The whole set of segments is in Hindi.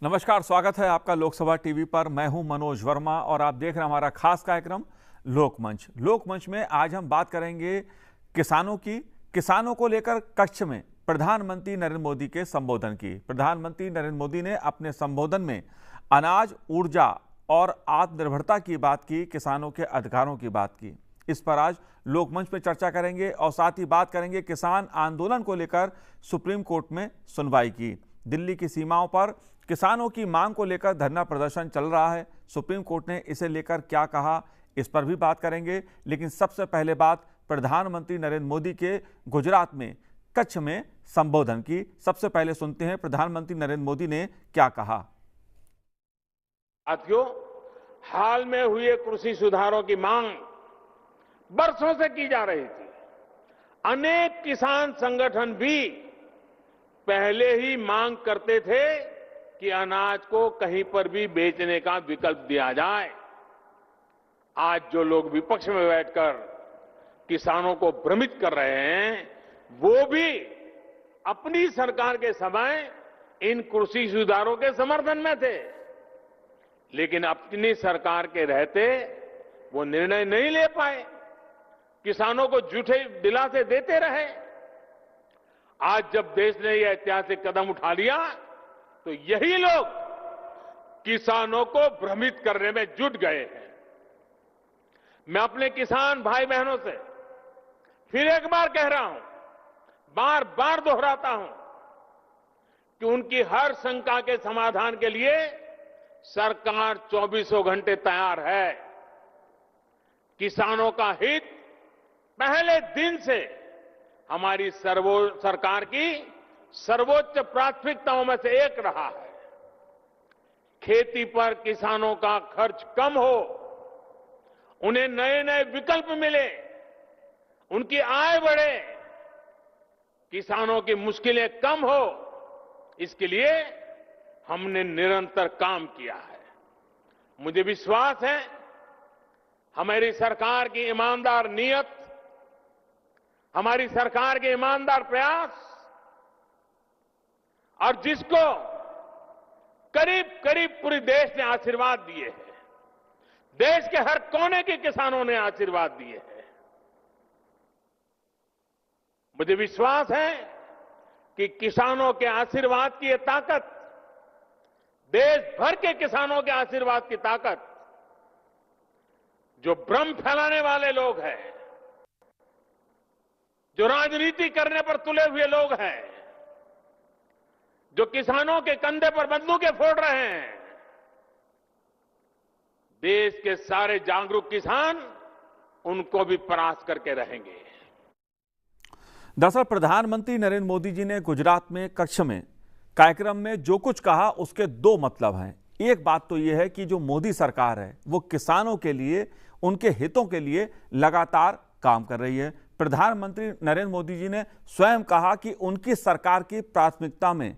नमस्कार, स्वागत है आपका लोकसभा टीवी पर। मैं हूं मनोज वर्मा और आप देख रहे हैं हमारा खास कार्यक्रम लोकमंच। लोकमंच में आज हम बात करेंगे किसानों की। किसानों को लेकर कच्छ में प्रधानमंत्री नरेंद्र मोदी के संबोधन की। प्रधानमंत्री नरेंद्र मोदी ने अपने संबोधन में अनाज, ऊर्जा और आत्मनिर्भरता की बात की, किसानों के अधिकारों की बात की। इस पर आज लोकमंच में चर्चा करेंगे और साथ ही बात करेंगे किसान आंदोलन को लेकर सुप्रीम कोर्ट में सुनवाई की। दिल्ली की सीमाओं पर किसानों की मांग को लेकर धरना प्रदर्शन चल रहा है। सुप्रीम कोर्ट ने इसे लेकर क्या कहा, इस पर भी बात करेंगे। लेकिन सबसे पहले बात प्रधानमंत्री नरेंद्र मोदी के गुजरात में कच्छ में संबोधन की। सबसे पहले सुनते हैं प्रधानमंत्री नरेंद्र मोदी ने क्या कहा। साथियों, हाल में हुए कृषि सुधारों की मांग बरसों से की जा रही थी। अनेक किसान संगठन भी पहले ही मांग करते थे कि अनाज को कहीं पर भी बेचने का विकल्प दिया जाए। आज जो लोग विपक्ष में बैठकर किसानों को भ्रमित कर रहे हैं, वो भी अपनी सरकार के समय इन कृषि सुधारों के समर्थन में थे, लेकिन अपनी सरकार के रहते वो निर्णय नहीं ले पाए, किसानों को झूठे दिलासे देते रहे। आज जब देश ने यह ऐतिहासिक कदम उठा लिया तो यही लोग किसानों को भ्रमित करने में जुट गए हैं। मैं अपने किसान भाई बहनों से फिर एक बार कह रहा हूं, बार बार दोहराता हूं कि उनकी हर शंका के समाधान के लिए सरकार 24 घंटे तैयार है। किसानों का हित पहले दिन से हमारी सरकार की सर्वोच्च प्राथमिकताओं में से एक रहा है। खेती पर किसानों का खर्च कम हो, उन्हें नए नए विकल्प मिले, उनकी आय बढ़े, किसानों की मुश्किलें कम हो, इसके लिए हमने निरंतर काम किया है। मुझे विश्वास है हमारी सरकार की ईमानदार नीयत, हमारी सरकार के ईमानदार प्रयास और जिसको करीब करीब पूरे देश ने आशीर्वाद दिए हैं, देश के हर कोने के किसानों ने आशीर्वाद दिए हैं। मुझे विश्वास है कि किसानों के आशीर्वाद की ये ताकत, देश भर के किसानों के आशीर्वाद की ताकत, जो भ्रम फैलाने वाले लोग हैं, जो राजनीति करने पर तुले हुए लोग हैं, जो किसानों के कंधे पर बंदूकें फोड़ रहे हैं, देश के सारे जागरूक किसान उनको भी परास्त करके रहेंगे। दरअसल प्रधानमंत्री नरेंद्र मोदी जी ने गुजरात में कच्छ में कार्यक्रम में जो कुछ कहा उसके दो मतलब हैं। एक बात तो यह है कि जो मोदी सरकार है वो किसानों के लिए, उनके हितों के लिए लगातार काम कर रही है। प्रधानमंत्री नरेंद्र मोदी जी ने स्वयं कहा कि उनकी सरकार की प्राथमिकता में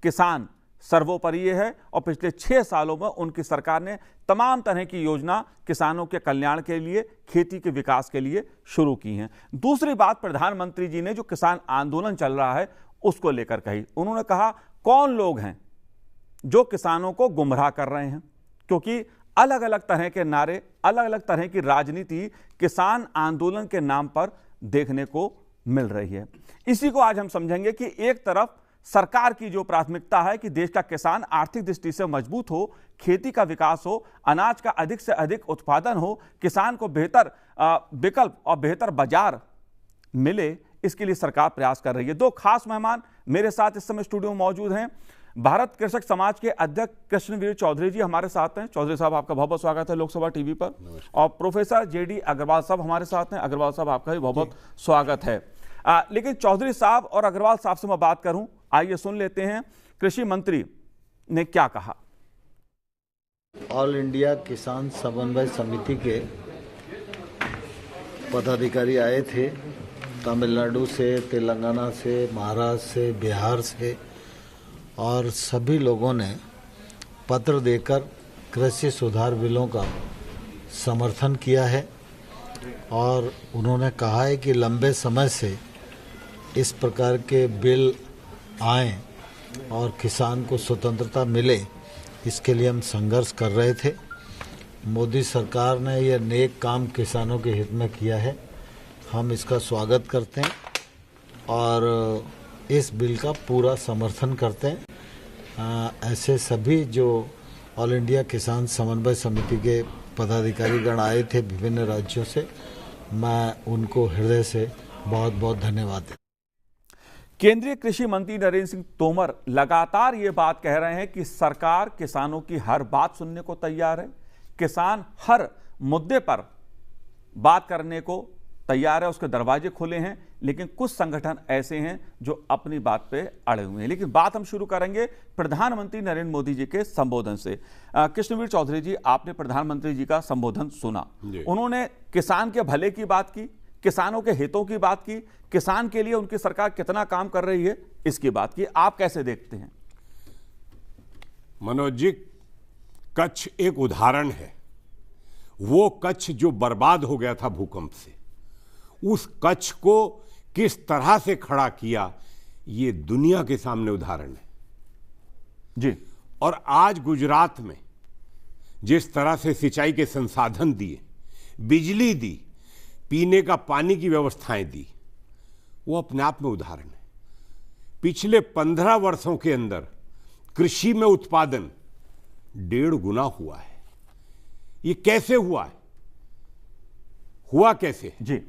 किसान सर्वोपरि है और पिछले 6 सालों में उनकी सरकार ने तमाम तरह की योजना किसानों के कल्याण के लिए, खेती के विकास के लिए शुरू की हैं। दूसरी बात प्रधानमंत्री जी ने जो किसान आंदोलन चल रहा है उसको लेकर कही। उन्होंने कहा कौन लोग हैं जो किसानों को गुमराह कर रहे हैं, क्योंकि अलग अलग तरह के नारे, अलग अलग तरह की राजनीति किसान आंदोलन के नाम पर देखने को मिल रही है। इसी को आज हम समझेंगे कि एक तरफ सरकार की जो प्राथमिकता है कि देश का किसान आर्थिक दृष्टि से मजबूत हो, खेती का विकास हो, अनाज का अधिक से अधिक उत्पादन हो, किसान को बेहतर विकल्प और बेहतर बाजार मिले, इसके लिए सरकार प्रयास कर रही है। दो खास मेहमान मेरे साथ इस समय स्टूडियो में मौजूद हैं। भारत कृषक समाज के अध्यक्ष कृष्णवीर चौधरी जी हमारे साथ हैं। चौधरी साहब, आपका बहुत बहुत स्वागत है लोकसभा टीवी पर। और प्रोफेसर जेडी अग्रवाल साहब हमारे साथ हैं। अग्रवाल साहब, आपका भी बहुत बहुत स्वागत है। लेकिन चौधरी साहब और अग्रवाल साहब से मैं बात करूं, आइए सुन लेते हैं कृषि मंत्री ने क्या कहा। ऑल इंडिया किसान समन्वय समिति के पदाधिकारी आए थे, तमिलनाडु से, तेलंगाना से, महाराष्ट्र से, बिहार से, और सभी लोगों ने पत्र देकर कृषि सुधार बिलों का समर्थन किया है। और उन्होंने कहा है कि लंबे समय से इस प्रकार के बिल आए और किसान को स्वतंत्रता मिले, इसके लिए हम संघर्ष कर रहे थे। मोदी सरकार ने यह नेक काम किसानों के हित में किया है, हम इसका स्वागत करते हैं और इस बिल का पूरा समर्थन करते हैं। ऐसे सभी जो ऑल इंडिया किसान समन्वय समिति के पदाधिकारीगण आए थे विभिन्न राज्यों से, मैं उनको हृदय से बहुत बहुत धन्यवाद देता हूं। केंद्रीय कृषि मंत्री नरेंद्र सिंह तोमर लगातार ये बात कह रहे हैं कि सरकार किसानों की हर बात सुनने को तैयार है, किसान हर मुद्दे पर बात करने को तैयार है, उसके दरवाजे खुले हैं। लेकिन कुछ संगठन ऐसे हैं जो अपनी बात पे अड़े हुए हैं। लेकिन बात हम शुरू करेंगे प्रधानमंत्री नरेंद्र मोदी जी के संबोधन से। कृष्णवीर चौधरी जी, आपने प्रधानमंत्री जी का संबोधन सुना, उन्होंने किसान के भले की बात की, किसानों के हितों की बात की, किसान के लिए उनकी सरकार कितना काम कर रही है इसकी बात की। आप कैसे देखते हैं? मनोज जी, कच्छ एक उदाहरण है। वो कच्छ जो बर्बाद हो गया था भूकंप से, उस कच्छ को किस तरह से खड़ा किया, ये दुनिया के सामने उदाहरण है जी। और आज गुजरात में जिस तरह से सिंचाई के संसाधन दिए, बिजली दी, पीने का पानी की व्यवस्थाएं दी, वो अपने आप में उदाहरण है। पिछले 15 वर्षों के अंदर कृषि में उत्पादन 1.5 गुना हुआ है। ये कैसे हुआ है? हुआ कैसे जी?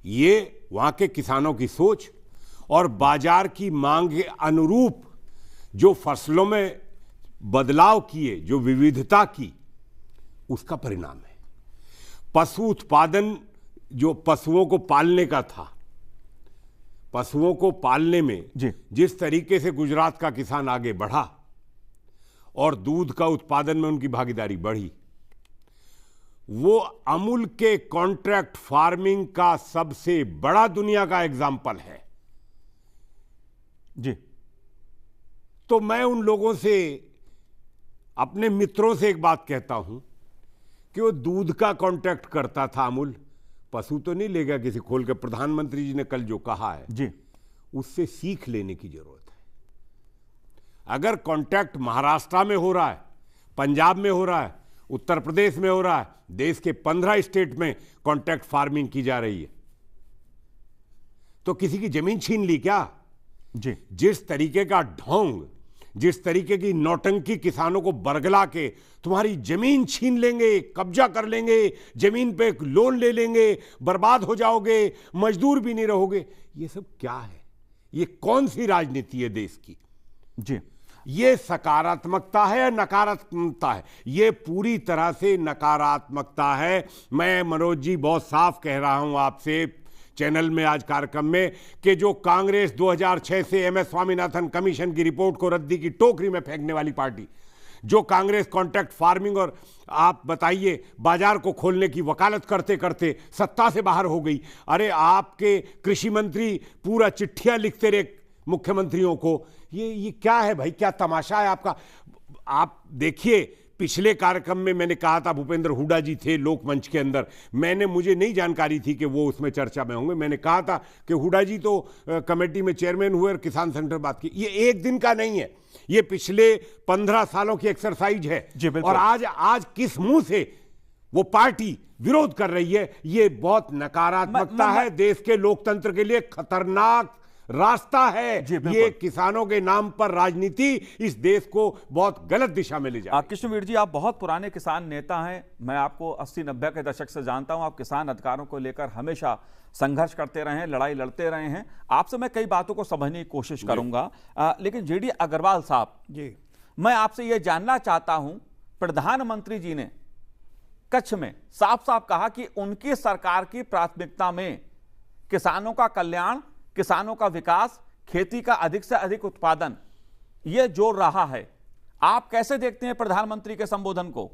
ये वहां के किसानों की सोच और बाजार की मांग के अनुरूप जो फसलों में बदलाव किए, जो विविधता की, उसका परिणाम है। पशु उत्पादन, जो पशुओं को पालने का था, पशुओं को पालने में जिस तरीके से गुजरात का किसान आगे बढ़ा और दूध का उत्पादन में उनकी भागीदारी बढ़ी, वो अमूल के कॉन्ट्रैक्ट फार्मिंग का सबसे बड़ा दुनिया का एग्जाम्पल है जी। तो मैं उन लोगों से, अपने मित्रों से एक बात कहता हूं कि वो दूध का कॉन्ट्रैक्ट करता था अमूल, पशु तो नहीं लेगा किसी खोल के। प्रधानमंत्री जी ने कल जो कहा है जी, उससे सीख लेने की जरूरत है। अगर कॉन्ट्रैक्ट महाराष्ट्र में हो रहा है, पंजाब में हो रहा है, उत्तर प्रदेश में हो रहा है, देश के 15 स्टेट में कॉन्ट्रैक्ट फार्मिंग की जा रही है, तो किसी की जमीन छीन ली क्या? जी। जिस तरीके का ढोंग, जिस तरीके की नौटंकी किसानों को बरगला के तुम्हारी जमीन छीन लेंगे, कब्जा कर लेंगे, जमीन पे लोन ले लेंगे, बर्बाद हो जाओगे, मजदूर भी नहीं रहोगे, ये सब क्या है? ये कौन सी राजनीति है देश की? जी, ये सकारात्मकता है या नकारात्मकता है? ये पूरी तरह से नकारात्मकता है। मैं मनोज जी बहुत साफ कह रहा हूं आपसे चैनल में आज कार्यक्रम में कि जो कांग्रेस 2006 से एमएस स्वामीनाथन कमीशन की रिपोर्ट को रद्दी की टोकरी में फेंकने वाली पार्टी, जो कांग्रेस कॉन्ट्रैक्ट फार्मिंग और आप बताइए बाजार को खोलने की वकालत करते करते सत्ता से बाहर हो गई। अरे आपके कृषि मंत्री पूरा चिट्ठियां लिखते रहे मुख्यमंत्रियों को। ये क्या है भाई? क्या तमाशा है आपका? आप देखिए, पिछले कार्यक्रम में मैंने कहा था, भूपेंद्र हुड्डा जी थे लोकमंच के अंदर, मुझे नहीं जानकारी थी कि वो उसमें चर्चा में होंगे। मैंने कहा था कि हुड्डा जी तो कमेटी में चेयरमैन हुए और किसान सेंटर बात की। ये एक दिन का नहीं है, ये पिछले 15 सालों की एक्सरसाइज है। और आज किस मुंह से वो पार्टी विरोध कर रही है? ये बहुत नकारात्मकता है, देश के लोकतंत्र के लिए खतरनाक रास्ता है। ये किसानों के नाम पर राजनीति इस देश को बहुत गलत दिशा में ले जा रही है। कृष्णवीर जी, आप बहुत पुराने किसान नेता हैं, मैं आपको 80-90 के दशक से जानता हूं। आप किसान अधिकारों को लेकर हमेशा संघर्ष करते रहे हैं, लड़ाई लड़ते रहे हैं। आपसे मैं कई बातों को समझने की कोशिश करूंगा, लेकिन जेडी अग्रवाल साहब जी, मैं आपसे यह जानना चाहता हूं, प्रधानमंत्री जी ने कच्छ में साफ साफ कहा कि उनकी सरकार की प्राथमिकता में किसानों का कल्याण, किसानों का विकास, खेती का अधिक से अधिक उत्पादन, यह जोर रहा है। आप कैसे देखते हैं प्रधानमंत्री के संबोधन को?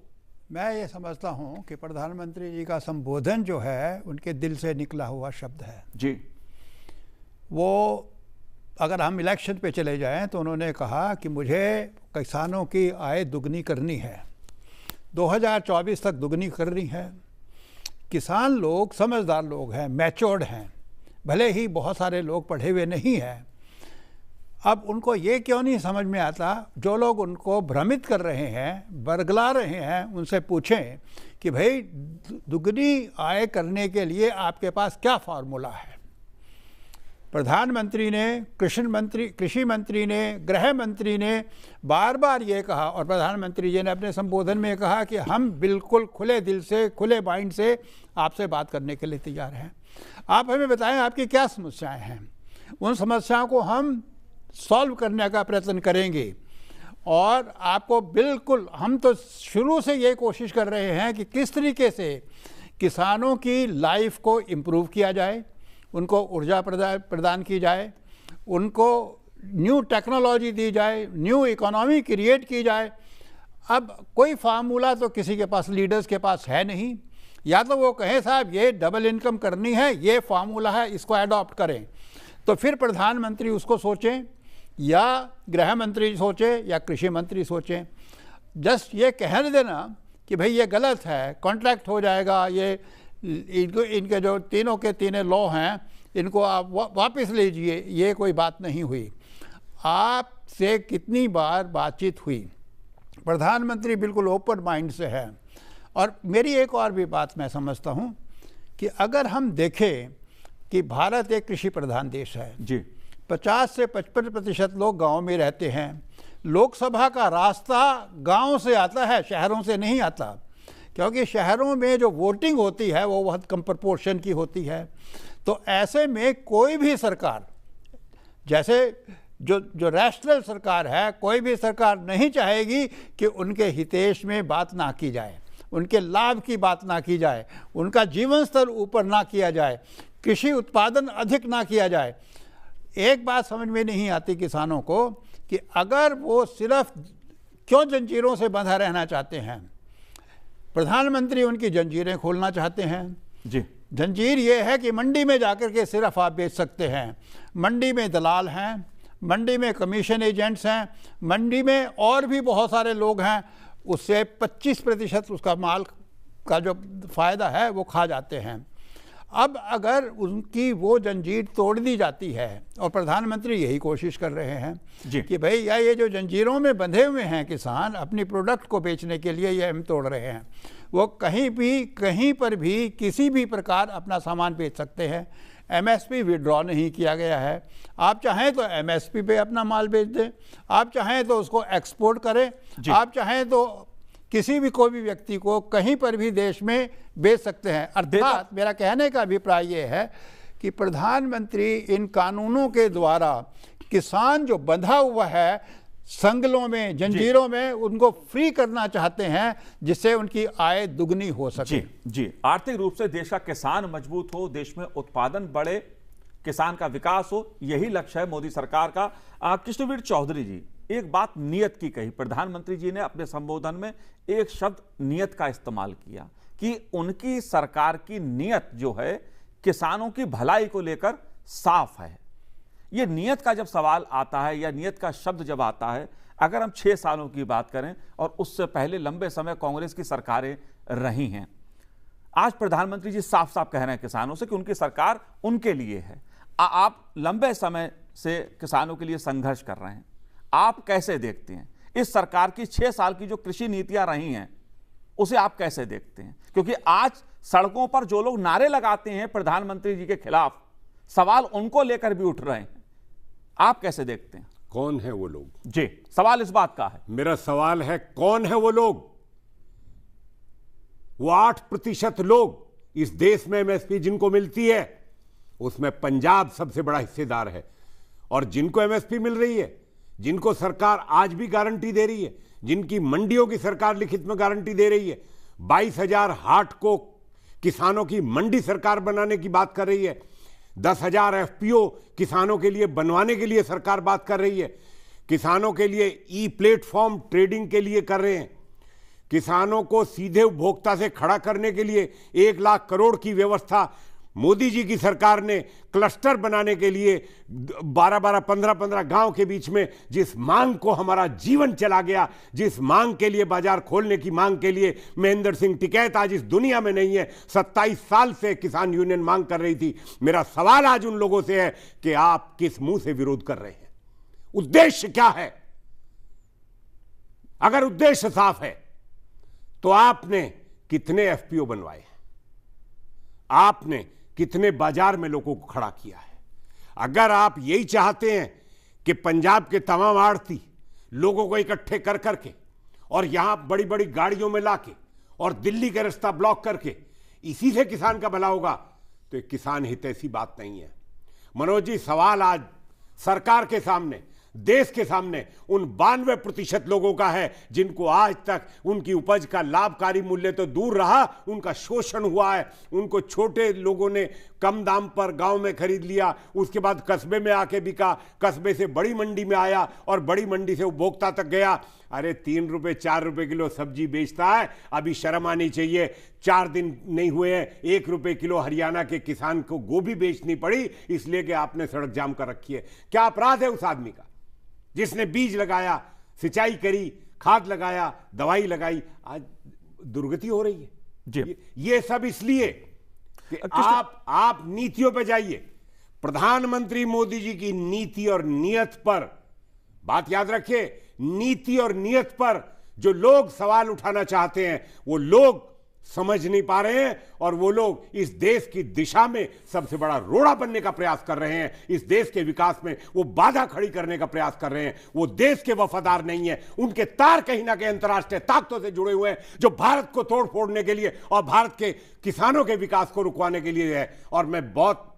मैं ये समझता हूं कि प्रधानमंत्री जी का संबोधन जो है उनके दिल से निकला हुआ शब्द है जी। वो अगर हम इलेक्शन पे चले जाएं तो उन्होंने कहा कि मुझे किसानों की आय दुगनी करनी है, 2024 तक दुगनी करनी है। किसान लोग समझदार लोग हैं, मैच्योर्ड हैं, भले ही बहुत सारे लोग पढ़े हुए नहीं हैं। अब उनको ये क्यों नहीं समझ में आता, जो लोग उनको भ्रमित कर रहे हैं, बरगला रहे हैं, उनसे पूछें कि भाई दुगनी आय करने के लिए आपके पास क्या फार्मूला है। प्रधानमंत्री ने, कृषि मंत्री ने, गृह मंत्री ने बार बार ये कहा, और प्रधानमंत्री जी ने अपने संबोधन में कहा कि हम बिल्कुल खुले दिल से, खुले माइंड से आपसे बात करने के लिए तैयार हैं। आप हमें बताएं आपकी क्या समस्याएं हैं, उन समस्याओं को हम सॉल्व करने का प्रयत्न करेंगे। और आपको बिल्कुल, हम तो शुरू से ये कोशिश कर रहे हैं कि किस तरीके से किसानों की लाइफ को इम्प्रूव किया जाए, उनको ऊर्जा प्रदान की जाए, उनको न्यू टेक्नोलॉजी दी जाए, न्यू इकोनॉमी क्रिएट की जाए। अब कोई फार्मूला तो किसी के पास, लीडर्स के पास है नहीं। या तो वो कहें साहब ये डबल इनकम करनी है, ये फार्मूला है, इसको अडॉप्ट करें, तो फिर प्रधानमंत्री उसको सोचें, या गृह मंत्री सोचे, या कृषि मंत्री सोचें। जस्ट ये कहने देना कि भाई ये गलत है, कॉन्ट्रैक्ट हो जाएगा, ये इनके जो तीनों के तीनों लॉ हैं इनको आप वापस लीजिए, ये कोई बात नहीं हुई। आपसे कितनी बार बातचीत हुई, प्रधानमंत्री बिल्कुल ओपन माइंड से है। और मेरी एक और भी बात मैं समझता हूँ कि अगर हम देखें कि भारत एक कृषि प्रधान देश है जी, 50 से 55% लोग गांव में रहते हैं। लोकसभा का रास्ता गांव से आता है, शहरों से नहीं आता, क्योंकि शहरों में जो वोटिंग होती है वो बहुत कम प्रपोर्शन की होती है। तो ऐसे में कोई भी सरकार, जैसे जो रैशनल सरकार है, कोई भी सरकार नहीं चाहेगी कि उनके हितेश में बात ना की जाए, उनके लाभ की बात ना की जाए, उनका जीवन स्तर ऊपर ना किया जाए, कृषि उत्पादन अधिक ना किया जाए। एक बात समझ में नहीं आती किसानों को कि अगर वो सिर्फ क्यों जंजीरों से बंधा रहना चाहते हैं। प्रधानमंत्री उनकी जंजीरें खोलना चाहते हैं जी। जंजीर ये है कि मंडी में जाकर के सिर्फ आप बेच सकते हैं, मंडी में दलाल हैं, मंडी में कमीशन एजेंट्स हैं, मंडी में और भी बहुत सारे लोग हैं, उससे 25% उसका माल का जो फ़ायदा है वो खा जाते हैं। अब अगर उनकी वो जंजीर तोड़ दी जाती है, और प्रधानमंत्री यही कोशिश कर रहे हैं कि भाई या ये जो जंजीरों में बंधे हुए हैं किसान अपनी प्रोडक्ट को बेचने के लिए, ये हम तोड़ रहे हैं, वो कहीं पर भी किसी भी प्रकार अपना सामान बेच सकते हैं। एमएसपी विड्रॉ नहीं किया गया है। आप चाहें तो एमएसपी पे अपना माल बेच दें, आप चाहें तो उसको एक्सपोर्ट करें, आप चाहें तो किसी भी कोई भी व्यक्ति को कहीं पर भी देश में बेच सकते हैं। अर्थात मेरा कहने का अभिप्राय ये है कि प्रधानमंत्री इन कानूनों के द्वारा किसान जो बंधा हुआ है संगलों में, जंजीरों में, उनको फ्री करना चाहते हैं, जिससे उनकी आय दुगनी हो सके। जी, आर्थिक रूप से देश का किसान मजबूत हो, देश में उत्पादन बढ़े, किसान का विकास हो, यही लक्ष्य है मोदी सरकार का। कृष्णवीर चौधरी जी, एक बात नियत की कही, प्रधानमंत्री जी ने अपने संबोधन में एक शब्द नियत का इस्तेमाल किया कि उनकी सरकार की नियत जो है किसानों की भलाई को लेकर साफ है। ये नियत का जब सवाल आता है या नियत का शब्द जब आता है, अगर हम 6 सालों की बात करें और उससे पहले लंबे समय कांग्रेस की सरकारें रही हैं, आज प्रधानमंत्री जी साफ साफ कह रहे हैं किसानों से कि उनकी सरकार उनके लिए है। आप लंबे समय से किसानों के लिए संघर्ष कर रहे हैं, आप कैसे देखते हैं इस सरकार की 6 साल की जो कृषि नीतियां रही हैं, उसे आप कैसे देखते हैं? क्योंकि आज सड़कों पर जो लोग नारे लगाते हैं प्रधानमंत्री जी के खिलाफ, सवाल उनको लेकर भी उठ रहे हैं, आप कैसे देखते हैं? कौन है वो लोग? जी, सवाल इस बात का है। मेरा सवाल है कौन है वो लोग? वो 8% लोग इस देश में एमएसपी जिनको मिलती है, उसमें पंजाब सबसे बड़ा हिस्सेदार है। और जिनको एमएसपी मिल रही है, जिनको सरकार आज भी गारंटी दे रही है, जिनकी मंडियों की सरकार लिखित में गारंटी दे रही है, 22,000 हाट को किसानों की मंडी सरकार बनाने की बात कर रही है, 10,000 एफपीओ किसानों के लिए बनवाने के लिए सरकार बात कर रही है, किसानों के लिए ई प्लेटफॉर्म ट्रेडिंग के लिए कर रहे हैं, किसानों को सीधे उपभोक्ता से खड़ा करने के लिए 1 लाख करोड़ की व्यवस्था मोदी जी की सरकार ने क्लस्टर बनाने के लिए 12-12, 15-15 गांव के बीच में जिस मांग को हमारा जीवन चला गया, जिस मांग के लिए बाजार खोलने की मांग के लिए महेंद्र सिंह टिकैत आज इस दुनिया में नहीं है, 27 साल से किसान यूनियन मांग कर रही थी। मेरा सवाल आज उन लोगों से है कि आप किस मुंह से विरोध कर रहे हैं? उद्देश्य क्या है? अगर उद्देश्य साफ है तो आपने कितने एफपीओ बनवाए, आपने कितने बाजार में लोगों को खड़ा किया है? अगर आप यही चाहते हैं कि पंजाब के तमाम आड़ती लोगों को इकट्ठे कर करके और यहां बड़ी बड़ी गाड़ियों में लाके और दिल्ली का रास्ता ब्लॉक करके इसी से किसान का भला होगा, तो एक किसान हित ऐसी बात नहीं है। मनोज जी, सवाल आज सरकार के सामने, देश के सामने उन 92% लोगों का है जिनको आज तक उनकी उपज का लाभकारी मूल्य तो दूर रहा, उनका शोषण हुआ है। उनको छोटे लोगों ने कम दाम पर गांव में खरीद लिया, उसके बाद कस्बे में आके बिका, कस्बे से बड़ी मंडी में आया और बड़ी मंडी से उपभोक्ता तक गया। अरे 3 रुपए 4 रुपए किलो सब्जी बेचता है, अभी शर्म आनी चाहिए। 4 दिन नहीं हुए हैं 1 रुपए किलो हरियाणा के किसान को गोभी बेचनी पड़ी इसलिए कि आपने सड़क जाम कर रखी है। क्या अपराध है उस आदमी का जिसने बीज लगाया, सिंचाई करी, खाद लगाया, दवाई लगाई? आज दुर्गति हो रही है जी। ये सब इसलिए कि आप नीतियों पे जाइए। प्रधानमंत्री मोदी जी की नीति और नियत पर, बात याद रखिए, नीति और नियत पर जो लोग सवाल उठाना चाहते हैं वो लोग समझ नहीं पा रहे हैं और वो लोग इस देश की दिशा में सबसे बड़ा रोड़ा बनने का प्रयास कर रहे हैं। इस देश के विकास में वो बाधा खड़ी करने का प्रयास कर रहे हैं। वो देश के वफादार नहीं है। उनके तार कहीं ना कहीं अंतर्राष्ट्रीय ताकतों से जुड़े हुए हैं जो भारत को तोड़ फोड़ने के लिए और भारत के किसानों के विकास को रुकवाने के लिए है। और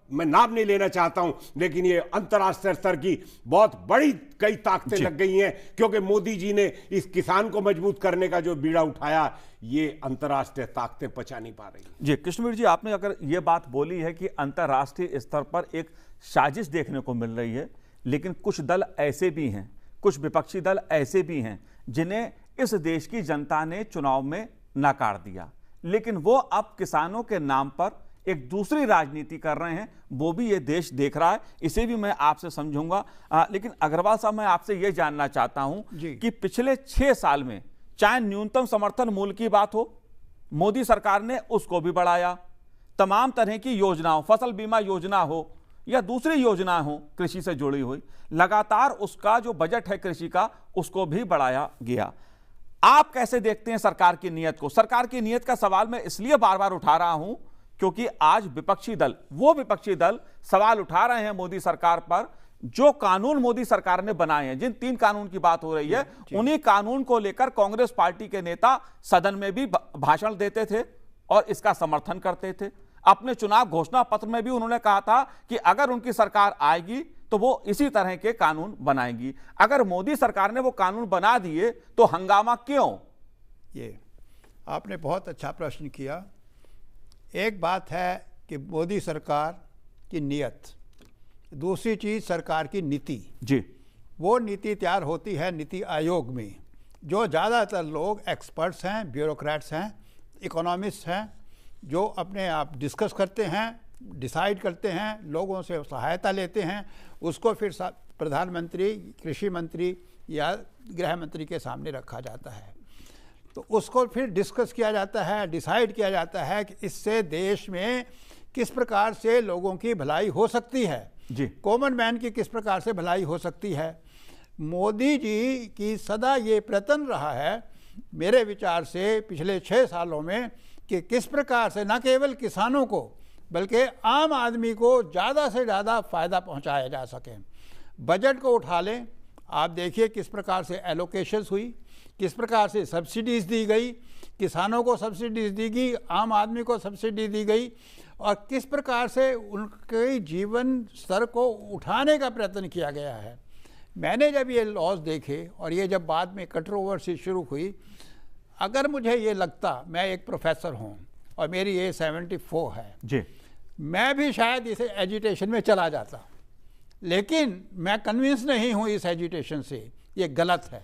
मैं नाम नहीं लेना चाहता हूं, लेकिन ये अंतर्राष्ट्रीय स्तर की बहुत बड़ी कई ताकतें लग गई हैं क्योंकि मोदी जी ने इस किसान को मजबूत करने का जो बीड़ा उठाया, ये अंतर्राष्ट्रीय ताकतें पचा नहीं पा रही जी। कृष्णवीर जी, आपने अगर ये बात बोली है कि अंतर्राष्ट्रीय स्तर पर एक साजिश देखने को मिल रही है, लेकिन कुछ दल ऐसे भी हैं, कुछ विपक्षी दल ऐसे भी हैं जिन्हें इस देश की जनता ने चुनाव में नकार दिया, लेकिन वो अब किसानों के नाम पर एक दूसरी राजनीति कर रहे हैं। वो भी ये देश देख रहा है, इसे भी मैं आपसे समझूंगा। लेकिन अग्रवाल साहब, मैं आपसे ये जानना चाहता हूं कि पिछले 6 साल में चाहे न्यूनतम समर्थन मूल्य की बात हो, मोदी सरकार ने उसको भी बढ़ाया। तमाम तरह की योजनाओं, फसल बीमा योजना हो या दूसरी योजना हो कृषि से जुड़ी हुई, लगातार उसका जो बजट है कृषि का, उसको भी बढ़ाया गया। आप कैसे देखते हैं सरकार की नीयत को? सरकार की नीयत का सवाल मैं इसलिए बार बार उठा रहा हूं क्योंकि आज विपक्षी दल सवाल उठा रहे हैं मोदी सरकार पर। जो कानून मोदी सरकार ने बनाए हैं, जिन 3 कानून की बात हो रही है, उन्हीं कानून को लेकर कांग्रेस पार्टी के नेता सदन में भी भाषण देते थे और इसका समर्थन करते थे। अपने चुनाव घोषणा पत्र में भी उन्होंने कहा था कि अगर उनकी सरकार आएगी तो वो इसी तरह के कानून बनाएगी। अगर मोदी सरकार ने वो कानून बना दिए तो हंगामा क्यों? ये आपने बहुत अच्छा प्रश्न किया। एक बात है कि मोदी सरकार की नीयत, दूसरी चीज़ सरकार की नीति जी। वो नीति तैयार होती है नीति आयोग में, जो ज़्यादातर लोग एक्सपर्ट्स हैं, ब्यूरोक्रेट्स हैं, इकोनॉमिस्ट हैं, जो अपने आप डिस्कस करते हैं, डिसाइड करते हैं, लोगों से सहायता लेते हैं, उसको फिर प्रधानमंत्री, कृषि मंत्री या गृह मंत्री के सामने रखा जाता है। तो उसको फिर डिस्कस किया जाता है, डिसाइड किया जाता है कि इससे देश में किस प्रकार से लोगों की भलाई हो सकती है जी, कॉमन मैन की किस प्रकार से भलाई हो सकती है। मोदी जी की सदा ये प्रयत्न रहा है मेरे विचार से पिछले 6 सालों में कि किस प्रकार से न केवल किसानों को बल्कि आम आदमी को ज़्यादा से ज़्यादा फ़ायदा पहुंचाया जा सके। बजट को उठा लें, आप देखिए किस प्रकार से एलोकेशंस हुई, किस प्रकार से सब्सिडीज़ दी गई, किसानों को सब्सिडीज़ दी गई, आम आदमी को सब्सिडी दी गई, और किस प्रकार से उनके जीवन स्तर को उठाने का प्रयत्न किया गया है। मैंने जब ये लॉज देखे और ये जब बाद में कंट्रोवर्सी शुरू हुई, अगर मुझे ये लगता, मैं एक प्रोफेसर हूँ और मेरी एज 74 है जी, मैं भी शायद इस एजिटेशन में चला जाता, लेकिन मैं कन्विंस नहीं हूँ इस एजिटेशन से। ये गलत है,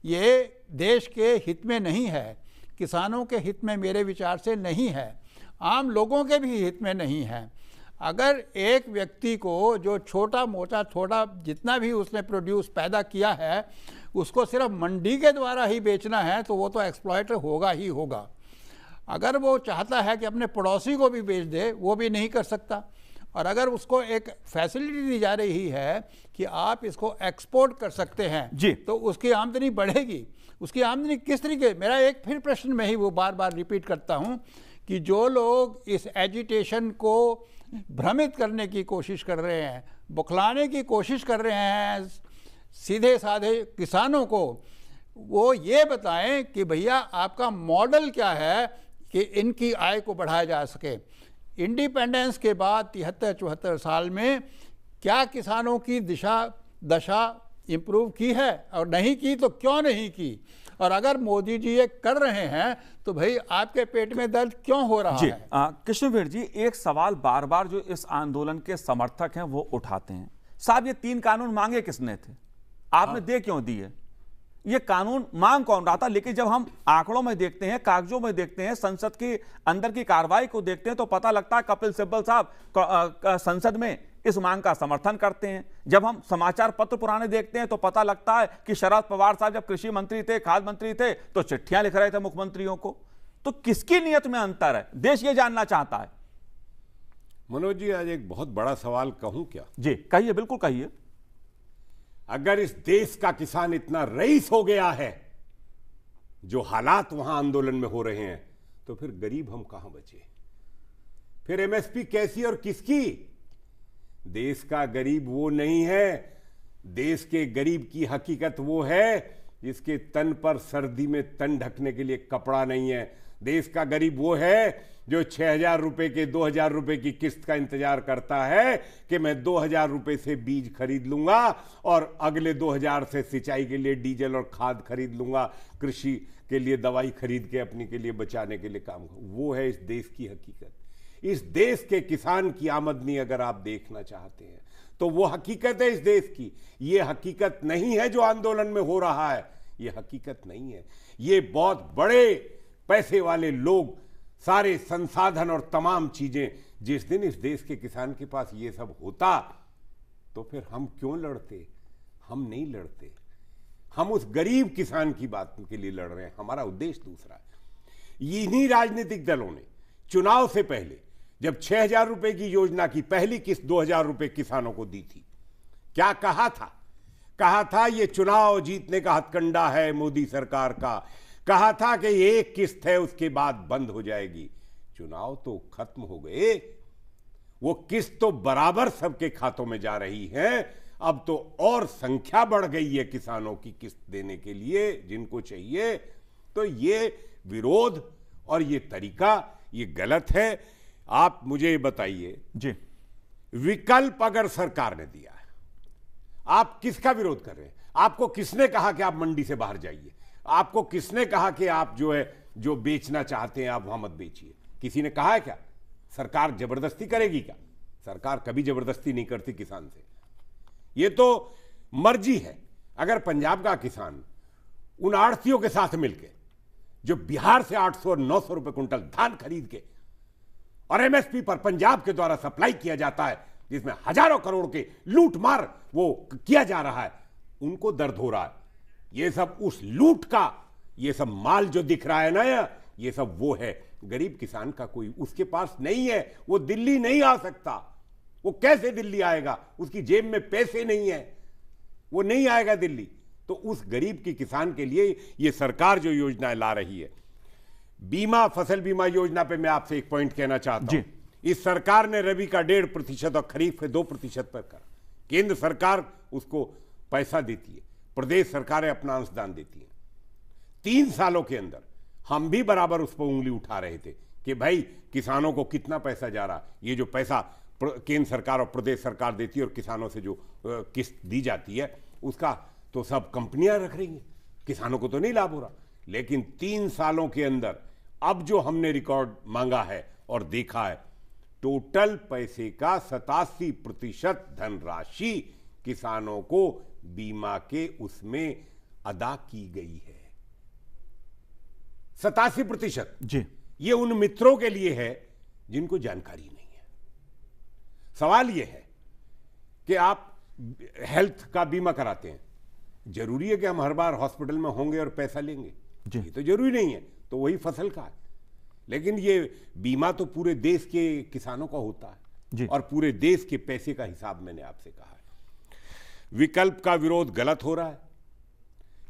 ये देश के हित में नहीं है, किसानों के हित में मेरे विचार से नहीं है, आम लोगों के भी हित में नहीं है। अगर एक व्यक्ति को जो छोटा मोटा थोड़ा जितना भी उसने प्रोड्यूस पैदा किया है उसको सिर्फ मंडी के द्वारा ही बेचना है तो वो तो एक्सप्लॉइटर होगा ही होगा। अगर वो चाहता है कि अपने पड़ोसी को भी बेच दे, वो भी नहीं कर सकता। और अगर उसको एक फैसिलिटी दी जा रही है कि आप इसको एक्सपोर्ट कर सकते हैं जी, तो उसकी आमदनी बढ़ेगी। उसकी आमदनी किस तरीके, मेरा एक फिर प्रश्न मैं ही वो बार बार रिपीट करता हूं कि जो लोग इस एजिटेशन को भ्रमित करने की कोशिश कर रहे हैं, बुखलाने की कोशिश कर रहे हैं सीधे साधे किसानों को, वो ये बताएं कि भैया आपका मॉडल क्या है कि इनकी आय को बढ़ाया जा सके। इंडिपेंडेंस के बाद 73-74 साल में क्या किसानों की दशा इम्प्रूव की है, और नहीं की तो क्यों नहीं की, और अगर मोदी जी ये कर रहे हैं तो भाई आपके पेट में दर्द क्यों हो रहा है? कृष्णवीर जी, एक सवाल बार बार जो इस आंदोलन के समर्थक हैं वो उठाते हैं, साहब ये 3 कानून मांगे किसने थे, आपने दे क्यों दिए? ये कानून मांग कौन रहा था? लेकिन जब हम आंकड़ों में देखते हैं, कागजों में देखते हैं, संसद के अंदर की कार्रवाई को देखते हैं तो पता लगता है कपिल सिब्बल साहब संसद में इस मांग का समर्थन करते हैं। जब हम समाचार पत्र पुराने देखते हैं तो पता लगता है कि शरद पवार साहब जब कृषि मंत्री थे, खाद्य मंत्री थे, तो चिट्ठियां लिख रहे थे मुख्यमंत्रियों को। तो किसकी नीयत में अंतर है, देश ये जानना चाहता है। मनोज जी, आज एक बहुत बड़ा सवाल कहूं क्या? जी कहिए, बिल्कुल कहिए। अगर इस देश का किसान इतना रईस हो गया है, जो हालात वहां आंदोलन में हो रहे हैं, तो फिर गरीब हम कहां बचे? फिर एमएसपी कैसी और किसकी? देश का गरीब वो नहीं है। देश के गरीब की हकीकत वो है जिसके तन पर सर्दी में तन ढकने के लिए कपड़ा नहीं है। देश का गरीब वो है जो 6,000 रुपए के 2,000 रुपए की किस्त का इंतजार करता है कि मैं 2,000 रुपए से बीज खरीद लूंगा और अगले 2,000 से सिंचाई के लिए डीजल और खाद खरीद लूंगा, कृषि के लिए दवाई खरीद के अपने के लिए बचाने के लिए काम। वो है इस देश की हकीकत। इस देश के किसान की आमदनी अगर आप देखना चाहते हैं तो वो हकीकत है इस देश की। ये हकीकत नहीं है जो आंदोलन में हो रहा है, ये हकीकत नहीं है। ये बहुत बड़े पैसे वाले लोग, सारे संसाधन और तमाम चीजें, जिस दिन इस देश के किसान के पास ये सब होता तो फिर हम क्यों लड़ते? हम नहीं लड़ते। हम उस गरीब किसान की बात के लिए लड़ रहे हैं। हमारा उद्देश्य दूसरा है। इन्हीं राजनीतिक दलों ने चुनाव से पहले जब 6,000 रुपए की योजना की पहली किस्त 2,000 रुपए किसानों को दी थी, क्या कहा था? कहा था ये चुनाव जीतने का हथकंडा है मोदी सरकार का। कहा था कि एक किस्त है, उसके बाद बंद हो जाएगी। चुनाव तो खत्म हो गए, वो किस्त तो बराबर सबके खातों में जा रही है। अब तो और संख्या बढ़ गई है किसानों की किस्त देने के लिए जिनको चाहिए। तो ये विरोध और ये तरीका ये गलत है। आप मुझे बताइए जी, विकल्प अगर सरकार ने दिया है, आप किसका विरोध कर रहे हैं? आपको किसने कहा कि आप मंडी से बाहर जाइए? आपको किसने कहा कि आप जो बेचना चाहते हैं आप वहां मत बेचिए? किसी ने कहा है क्या? सरकार जबरदस्ती करेगी क्या? सरकार कभी जबरदस्ती नहीं करती किसान से। ये तो मर्जी है। अगर पंजाब का किसान उन आढ़तियों के साथ मिलकर जो बिहार से 800 और 900 रुपए कुंटल धान खरीद के और एमएसपी पर पंजाब के द्वारा सप्लाई किया जाता है, जिसमें हजारों करोड़ के लूट मार वो किया जा रहा है, उनको दर्द हो रहा है। ये सब उस लूट का, ये सब माल जो दिख रहा है ना, ये सब वो है। गरीब किसान का कोई उसके पास नहीं है। वो दिल्ली नहीं आ सकता। वो कैसे दिल्ली आएगा? उसकी जेब में पैसे नहीं है, वो नहीं आएगा दिल्ली। तो उस गरीब की किसान के लिए ये सरकार जो योजनाएं ला रही है, बीमा, फसल बीमा योजना पे मैं आपसे एक पॉइंट कहना चाहता हूं। इस सरकार ने रबी का 1.5% और खरीफ के 2% पर कर, केंद्र सरकार उसको पैसा देती है, प्रदेश सरकारें अपना अंशदान देती है। 3 सालों के अंदर हम भी बराबर उस पर उंगली उठा रहे थे कि भाई किसानों को कितना पैसा जा रहा। ये जो पैसा केंद्र सरकार और प्रदेश सरकार देती है और किसानों से जो किस्त दी जाती है, उसका तो सब कंपनियां रख रही हैं, किसानों को तो नहीं लाभ हो रहा। लेकिन 3 सालों के अंदर अब जो हमने रिकॉर्ड मांगा है और देखा है, टोटल पैसे का 87% धनराशि किसानों को बीमा के उसमें अदा की गई है। 87%। जी, ये उन मित्रों के लिए है जिनको जानकारी नहीं है। सवाल यह है कि आप हेल्थ का बीमा कराते हैं, जरूरी है कि हम हर बार हॉस्पिटल में होंगे और पैसा लेंगे? ये तो जरूरी नहीं है। तो वही फसल का है। लेकिन ये बीमा तो पूरे देश के किसानों का होता है। जी। और पूरे देश के पैसे का हिसाब मैंने आपसे कहा है। विकल्प का विरोध गलत हो रहा है।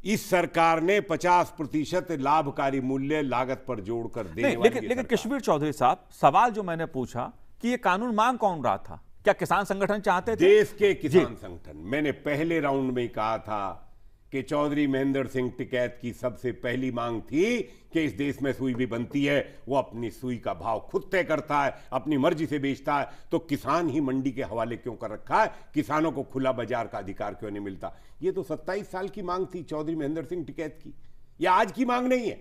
इस सरकार ने 50% लाभकारी मूल्य लागत पर जोड़कर देने वाली लेकिन कश्मीर चौधरी साहब, सवाल जो मैंने पूछा कि ये कानून मांग कौन रहा था? क्या किसान संगठन चाहते थे? देश के किसान संगठन। मैंने पहले राउंड में कहा था कि चौधरी महेंद्र सिंह टिकैत की सबसे पहली मांग थी कि इस देश में सुई भी बनती है, वो अपनी सुई का भाव खुद तय करता है, अपनी मर्जी से बेचता है, तो किसान ही मंडी के हवाले क्यों कर रखा है? किसानों को खुला बाजार का अधिकार क्यों नहीं मिलता? ये तो 27 साल की मांग थी चौधरी महेंद्र सिंह टिकैत की। यह आज की मांग नहीं है।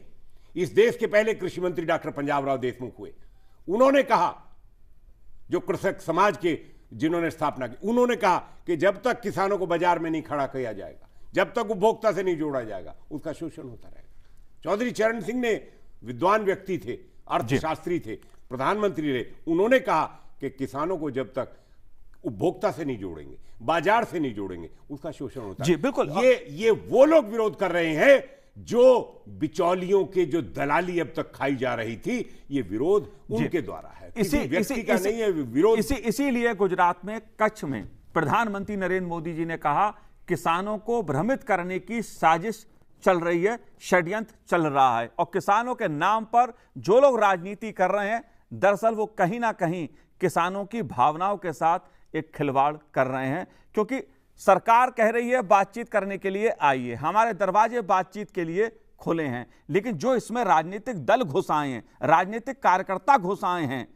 इस देश के पहले कृषि मंत्री डॉक्टर पंजाब राव देशमुख हुए, उन्होंने कहा, जो कृषक समाज के जिन्होंने स्थापना की, उन्होंने कहा कि जब तक किसानों को बाजार में नहीं खड़ा किया जाएगा, जब तक उपभोक्ता से नहीं जोड़ा जाएगा, उसका शोषण होता रहेगा। चौधरी चरण सिंह ने विद्वान व्यक्ति थे, अर्थशास्त्री थे, प्रधानमंत्री रहे, उन्होंने कहा कि किसानों को जब तक उपभोक्ता से नहीं जोड़ेंगे, बाजार से नहीं जोड़ेंगे, उसका शोषण होता है। जी बिल्कुल। ये वो लोग विरोध कर रहे हैं जो बिचौलियों के जो दलाली अब तक खाई जा रही थी, ये विरोध उनके द्वारा है, किसी व्यक्ति का नहीं है विरोध। इसीलिए गुजरात में कच्छ में प्रधानमंत्री नरेंद्र मोदी जी ने कहा किसानों को भ्रमित करने की साजिश चल रही है, षड्यंत्र चल रहा है, और किसानों के नाम पर जो लोग राजनीति कर रहे हैं, दरअसल वो कहीं ना कहीं किसानों की भावनाओं के साथ एक खिलवाड़ कर रहे हैं। क्योंकि सरकार कह रही है बातचीत करने के लिए आइए, हमारे दरवाजे बातचीत के लिए खुले हैं, लेकिन जो इसमें राजनीतिक दल घुस आए हैं, राजनीतिक कार्यकर्ता घुस आए हैं,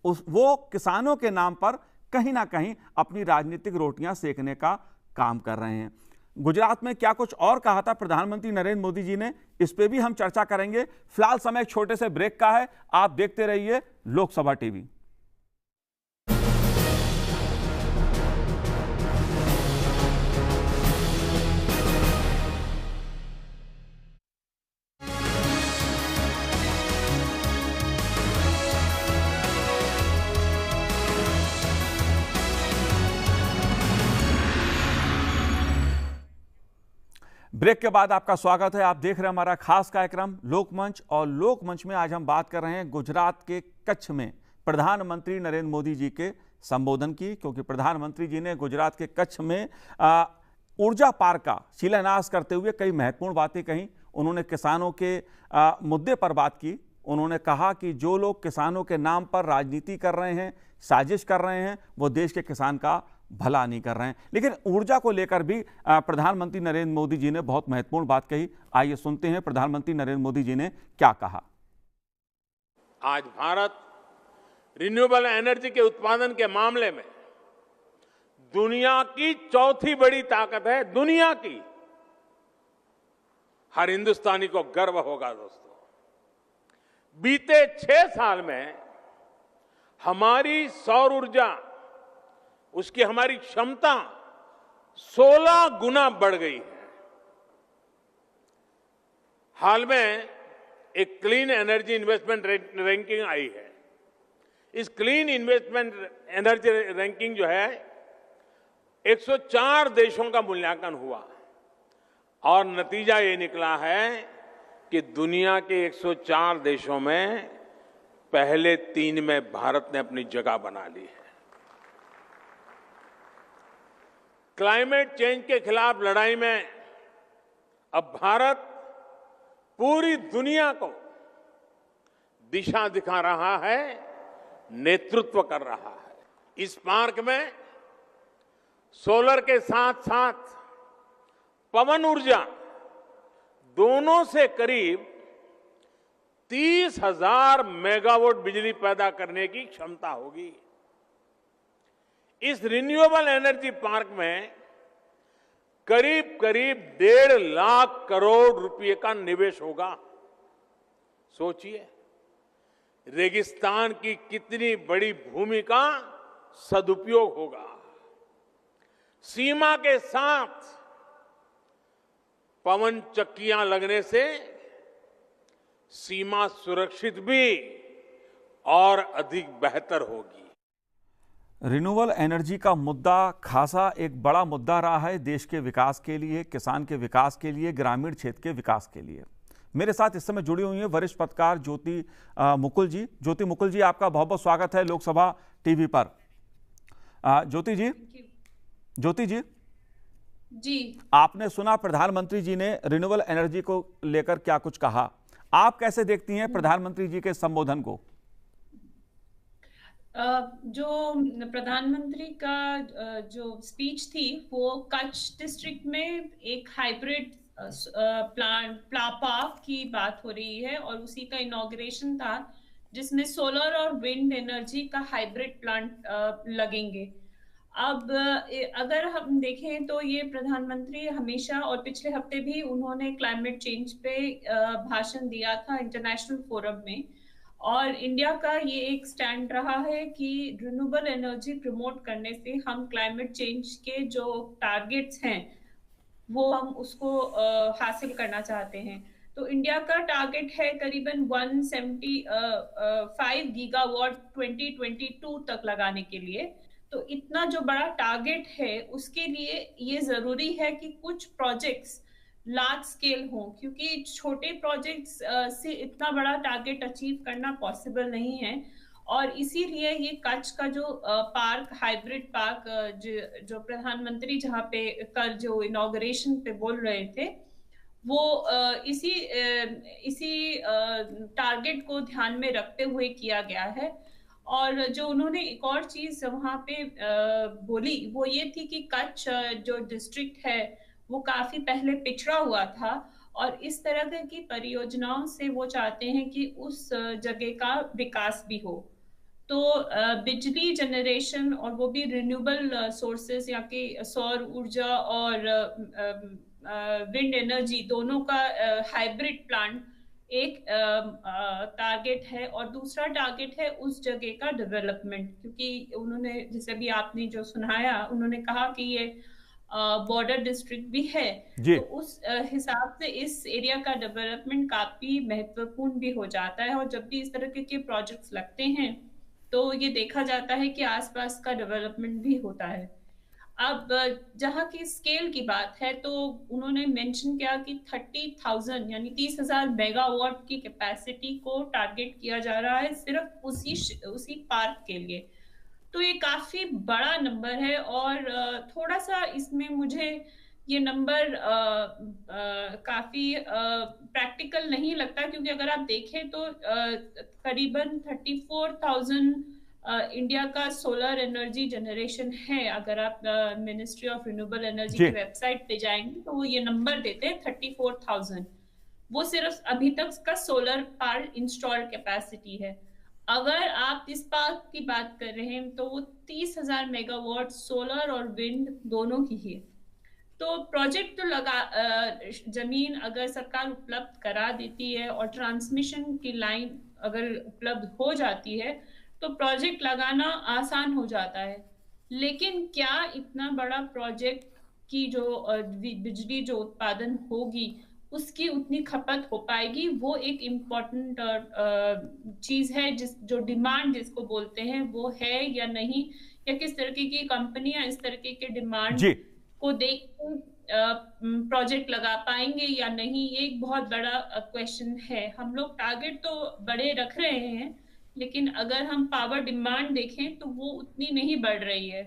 वो किसानों के नाम पर कहीं ना कहीं अपनी राजनीतिक रोटियां सेकने का काम कर रहे हैं। गुजरात में क्या कुछ और कहा था प्रधानमंत्री नरेंद्र मोदी जी ने, इस पे भी हम चर्चा करेंगे। फिलहाल समय एक छोटे से ब्रेक का है, आप देखते रहिए लोकसभा टीवी। ब्रेक के बाद आपका स्वागत है। आप देख रहे हैं हमारा खास कार्यक्रम लोकमंच, और लोकमंच में आज हम बात कर रहे हैं गुजरात के कच्छ में प्रधानमंत्री नरेंद्र मोदी जी के संबोधन की, क्योंकि प्रधानमंत्री जी ने गुजरात के कच्छ में ऊर्जा पार्क का शिलान्यास करते हुए कई महत्वपूर्ण बातें कही। उन्होंने किसानों के मुद्दे पर बात की। उन्होंने कहा कि जो लोग किसानों के नाम पर राजनीति कर रहे हैं, साजिश कर रहे हैं, वो देश के किसान का भला नहीं कर रहे हैं। लेकिन ऊर्जा को लेकर भी प्रधानमंत्री नरेंद्र मोदी जी ने बहुत महत्वपूर्ण बात कही। आइए सुनते हैं प्रधानमंत्री नरेंद्र मोदी जी ने क्या कहा। आज भारत रिन्यूएबल एनर्जी के उत्पादन के मामले में दुनिया की चौथी बड़ी ताकत है, दुनिया की। हर हिंदुस्तानी को गर्व होगा दोस्तों। बीते 6 साल में हमारी सौर ऊर्जा, उसकी हमारी क्षमता 16 गुना बढ़ गई है। हाल में एक क्लीन एनर्जी इन्वेस्टमेंट रैंकिंग आई है। इस क्लीन इन्वेस्टमेंट एनर्जी रैंकिंग जो है 104 देशों का मूल्यांकन हुआ, और नतीजा ये निकला है कि दुनिया के 104 देशों में पहले 3 में भारत ने अपनी जगह बना ली है। क्लाइमेट चेंज के खिलाफ लड़ाई में अब भारत पूरी दुनिया को दिशा दिखा रहा है, नेतृत्व कर रहा है। इस पार्क में सोलर के साथ साथ पवन ऊर्जा दोनों से करीब 30,000 मेगावाट बिजली पैदा करने की क्षमता होगी। इस रिन्यूएबल एनर्जी पार्क में करीब करीब 1.5 लाख करोड़ रुपए का निवेश होगा। सोचिए, रेगिस्तान की कितनी बड़ी भूमि का सदुपयोग होगा। सीमा के साथ पवन चक्कियां लगने से सीमा सुरक्षित भी और अधिक बेहतर होगी। रिन्यूएबल एनर्जी का मुद्दा खासा एक बड़ा मुद्दा रहा है देश के विकास के लिए, किसान के विकास के लिए, ग्रामीण क्षेत्र के विकास के लिए। मेरे साथ इस समय जुड़ी हुई हैं वरिष्ठ पत्रकार ज्योति मुकुल जी। ज्योति मुकुल जी, आपका बहुत बहुत स्वागत है लोकसभा टीवी पर। ज्योति जी, जी, आपने सुना प्रधानमंत्री जी ने रिन्यूएबल एनर्जी को लेकर क्या कुछ कहा, आप कैसे देखती हैं प्रधानमंत्री जी के संबोधन को? जो प्रधानमंत्री का जो स्पीच थी वो कच्छ डिस्ट्रिक्ट में एक हाइब्रिड पार्क की बात हो रही है और उसी का इनॉग्रेशन था जिसमें सोलर और विंड एनर्जी का हाइब्रिड प्लांट लगेंगे। अब अगर हम देखें तो ये प्रधानमंत्री हमेशा और पिछले हफ्ते भी उन्होंने क्लाइमेट चेंज पे भाषण दिया था इंटरनेशनल फोरम में, और इंडिया का ये एक स्टैंड रहा है कि रिन्यूएबल एनर्जी प्रमोट करने से हम क्लाइमेट चेंज के जो टारगेट्स हैं वो हम उसको हासिल करना चाहते हैं। तो इंडिया का टारगेट है करीबन 175 गीगावाट 2022 तक लगाने के लिए। तो इतना जो बड़ा टारगेट है उसके लिए ये जरूरी है कि कुछ प्रोजेक्ट्स लार्ज स्केल हो, क्योंकि छोटे प्रोजेक्ट्स से इतना बड़ा टारगेट अचीव करना पॉसिबल नहीं है। और इसीलिए ये कच्छ का जो पार्क, हाइब्रिड पार्क, जो प्रधानमंत्री जहाँ पे कल जो इनॉग्रेशन पे बोल रहे थे, वो इसी टारगेट को ध्यान में रखते हुए किया गया है। और जो उन्होंने एक और चीज वहाँ पे बोली वो ये थी कि कच्छ जो डिस्ट्रिक्ट है वो काफी पहले पिछड़ा हुआ था और इस तरह की परियोजनाओं से वो चाहते हैं कि उस जगह का विकास भी हो। तो बिजली जनरेशन और वो भी रिन्यूएबल सोर्सेस, या कि सौर ऊर्जा और विंड एनर्जी दोनों का हाइब्रिड प्लांट एक टारगेट है, और दूसरा टारगेट है उस जगह का डेवलपमेंट, क्योंकि उन्होंने जैसे भी आपने जो सुनाया उन्होंने कहा कि ये बॉर्डर डिस्ट्रिक्ट भी है, तो उस हिसाब से इस एरिया का डेवलपमेंट काफी महत्वपूर्ण भी हो जाता है। और जब भी इस तरह के प्रोजेक्ट्स लगते हैं तो ये देखा जाता है कि आसपास का डेवलपमेंट भी होता है। अब जहाँ की स्केल की बात है तो उन्होंने मेंशन किया कि 30,000 यानी 30,000 मेगावाट की कैपेसिटी को टारगेट किया जा रहा है सिर्फ उसी पार्क के लिए। तो ये काफी बड़ा नंबर है और थोड़ा सा इसमें मुझे ये नंबर काफी प्रैक्टिकल नहीं लगता, क्योंकि अगर आप देखें तो करीबन 34,000 इंडिया का सोलर एनर्जी जनरेशन है। अगर आप मिनिस्ट्री ऑफ रिन्यूएबल एनर्जी की वेबसाइट पे जाएंगे तो वो ये नंबर देते हैं 34,000। वो सिर्फ अभी तक का सोलर पावर इंस्टॉल कैपेसिटी है। अगर आप इस पार्क की बात कर रहे हैं तो वो 30,000 मेगावाट सोलर और विंड दोनों की है। तो प्रोजेक्ट तो जमीन अगर सरकार उपलब्ध करा देती है और ट्रांसमिशन की लाइन अगर उपलब्ध हो जाती है तो प्रोजेक्ट लगाना आसान हो जाता है। लेकिन क्या इतना बड़ा प्रोजेक्ट की जो बिजली जो उत्पादन होगी उसकी उतनी खपत हो पाएगी, वो एक इम्पोर्टेंट चीज है जो डिमांड जिसको बोलते हैं वो है या नहीं, या किस तरीके की कंपनियां इस तरीके के डिमांड को देख प्रोजेक्ट लगा पाएंगे या नहीं, ये एक बहुत बड़ा क्वेश्चन है। हम लोग टारगेट तो बड़े रख रहे हैं लेकिन अगर हम पावर डिमांड देखें तो वो उतनी नहीं बढ़ रही है।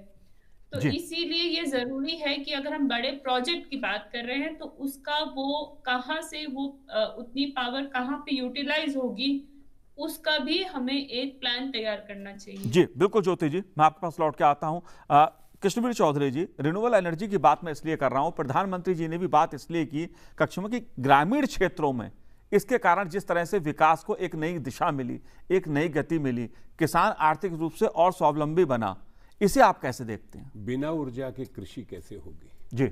तो इसीलिए ये जरूरी है कि अगर हम बड़े प्रोजेक्ट की बात कर रहे हैं तो उसका वो कहाँ से वो उतनी पावर कहाँ पे यूटिलाइज होगी उसका भी हमें एक प्लान तैयार करना चाहिए। जी बिल्कुल ज्योति जी, मैं आपके पास लौट के आता हूँ। कृष्णवीर चौधरी जी, रिन्यूएबल एनर्जी की बात मैं इसलिए कर रहा हूँ, प्रधानमंत्री जी ने भी बात इसलिए की कक्ष में कि ग्रामीण क्षेत्रों में इसके कारण जिस तरह से विकास को एक नई दिशा मिली, एक नई गति मिली, किसान आर्थिक रूप से और स्वावलंबी बना, इसे आप कैसे देखते हैं? बिना ऊर्जा के कृषि कैसे होगी? जी,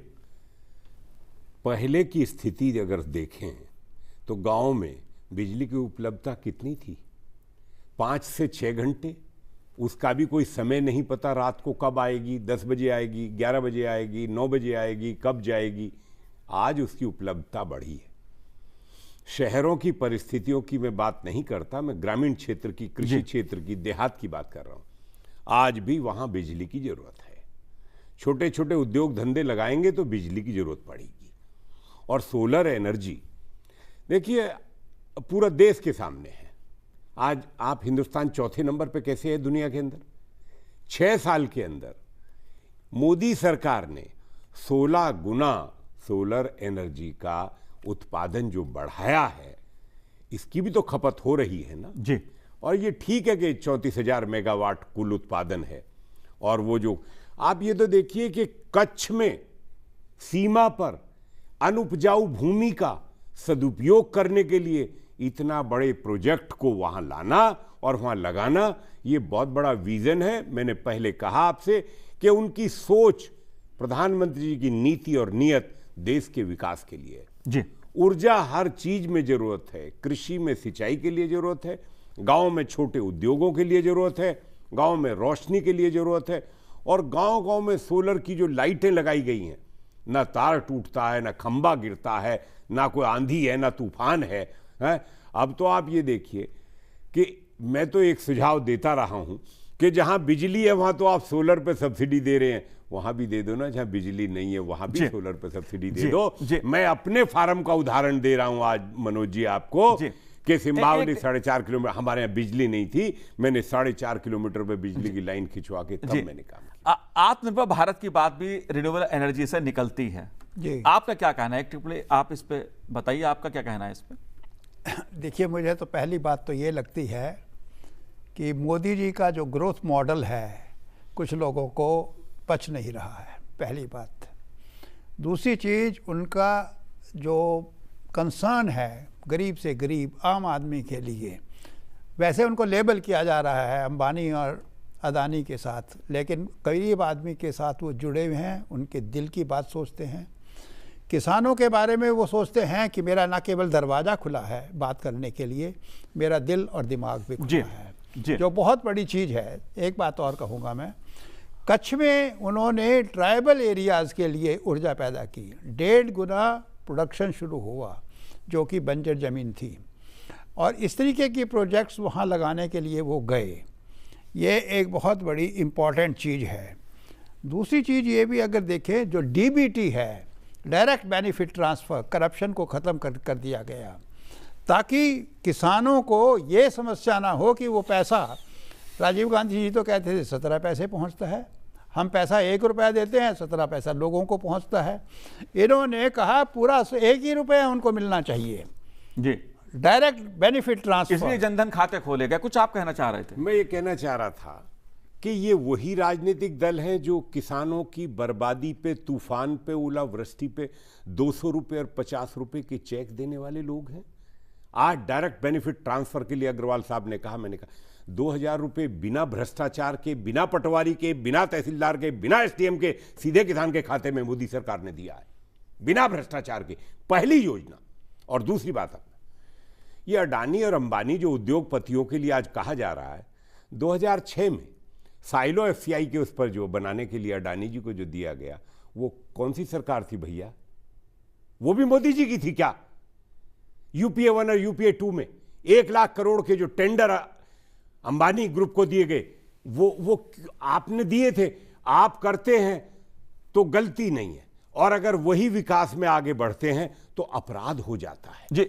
पहले की स्थिति अगर देखें तो गांव में बिजली की उपलब्धता कितनी थी? 5 से 6 घंटे, उसका भी कोई समय नहीं पता, रात को कब आएगी, 10 बजे आएगी, 11 बजे आएगी, 9 बजे आएगी, कब जाएगी। आज उसकी उपलब्धता बढ़ी है। शहरों की परिस्थितियों की मैं बात नहीं करता, मैं ग्रामीण क्षेत्र की, कृषि क्षेत्र की, देहात की बात कर रहा हूं। आज भी वहां बिजली की जरूरत है। छोटे छोटे उद्योग धंधे लगाएंगे तो बिजली की जरूरत पड़ेगी। और सोलर एनर्जी देखिए पूरा देश के सामने है। आज आप हिंदुस्तान चौथे नंबर पे कैसे है दुनिया के अंदर? 6 साल के अंदर मोदी सरकार ने 16 गुना सोलर एनर्जी का उत्पादन जो बढ़ाया है, इसकी भी तो खपत हो रही है ना जी। और ये ठीक है कि 34,000 मेगावाट कुल उत्पादन है। और वो जो आप ये तो देखिए कि कच्छ में सीमा पर अनुपजाऊ भूमि का सदुपयोग करने के लिए इतना बड़े प्रोजेक्ट को वहां लाना और वहां लगाना, ये बहुत बड़ा विजन है। मैंने पहले कहा आपसे कि उनकी सोच, प्रधानमंत्री जी की नीति और नियत देश के विकास के लिए जी। ऊर्जा हर चीज में जरूरत है, कृषि में सिंचाई के लिए जरूरत है, गांव में छोटे उद्योगों के लिए जरूरत है, गांव में रोशनी के लिए जरूरत है, और गांव गांव में सोलर की जो लाइटें लगाई गई हैं, ना तार टूटता है, ना खंबा गिरता है, ना कोई आंधी है, ना तूफान है। अब तो आप ये देखिए कि मैं तो एक सुझाव देता रहा हूं कि जहां बिजली है वहां तो आप सोलर पे सब्सिडी दे रहे हैं, वहां भी दे दो ना। जहां बिजली नहीं है वहां भी सोलर पे सब्सिडी दे दो। मैं अपने फार्म का उदाहरण दे रहा हूं आज मनोज जी आपको कि सिंबावली 4.5 किलोमीटर, हमारे यहाँ बिजली नहीं थी, मैंने 4.5 किलोमीटर पे बिजली की लाइन खिंचवा के तब मैंने काम किया। आत्मनिर्भर भारत की बात भी रिन्यूएबल एनर्जी से निकलती है जी। आपका क्या कहना है? एक टिप्पणी आप इस पे बताइए, आपका क्या कहना है इस पे? देखिए, मुझे तो पहली बात तो ये लगती है कि मोदी जी का जो ग्रोथ मॉडल है कुछ लोगों को पच नहीं रहा है, पहली बात। दूसरी चीज़, उनका जो कंसर्न है गरीब से गरीब आम आदमी के लिए, वैसे उनको लेबल किया जा रहा है अंबानी और अदानी के साथ, लेकिन गरीब आदमी के साथ वो जुड़े हुए हैं, उनके दिल की बात सोचते हैं। किसानों के बारे में वो सोचते हैं कि मेरा ना केवल दरवाज़ा खुला है बात करने के लिए, मेरा दिल और दिमाग भी खुला है, जो बहुत बड़ी चीज़ है। एक बात और कहूँगा मैं, कच्छ में उन्होंने ट्राइबल एरियाज़ के लिए ऊर्जा पैदा की, 1.5 गुना प्रोडक्शन शुरू हुआ जो कि बंजर ज़मीन थी, और इस तरीके की प्रोजेक्ट्स वहाँ लगाने के लिए वो गए। ये एक बहुत बड़ी इम्पॉर्टेंट चीज़ है। दूसरी चीज़ ये भी अगर देखें, जो DBT है, डायरेक्ट बेनिफिट ट्रांसफ़र, करप्शन को ख़त्म कर दिया गया, ताकि किसानों को ये समस्या ना हो कि वो पैसा, राजीव गांधी जी तो कहते थे 17 पैसे पहुंचता है, हम पैसा 1 रुपया देते हैं, 17 पैसा लोगों को पहुंचता है। इन्होंने कहा पूरा 1 ही रुपया उनको मिलना चाहिए जी, डायरेक्ट बेनिफिट ट्रांसफर, इसलिए जनधन खाते खोले गए। कुछ आप कहना चाह रहे थे? मैं ये कहना चाह रहा था कि ये वही राजनीतिक दल हैं जो किसानों की बर्बादी पे, तूफान पे, ओलावृष्टि पे 200 रुपये और 50 रुपये के चेक देने वाले लोग हैं। आज डायरेक्ट बेनिफिट ट्रांसफर के लिए अग्रवाल साहब ने कहा, मैंने कहा 2,000 रुपये बिना भ्रष्टाचार के, बिना पटवारी के, बिना तहसीलदार के, बिना SDM के सीधे किसान के खाते में मोदी सरकार ने दिया है, बिना भ्रष्टाचार के, पहली योजना। और दूसरी बात, ये अडानी और अंबानी जो उद्योगपतियों के लिए आज कहा जा रहा है, 2006 में साइलो FCI के उस पर जो बनाने के लिए अडानी जी को जो दिया गया, वो कौन सी सरकार थी भैया? वो भी मोदी जी की थी क्या? UPA 1 और UPA 2 में 1 लाख करोड़ के जो टेंडर अंबानी ग्रुप को दिए गए, वो आपने दिए थे। आप करते हैं तो गलती नहीं है, और अगर वही विकास में आगे बढ़ते हैं तो अपराध हो जाता है जी।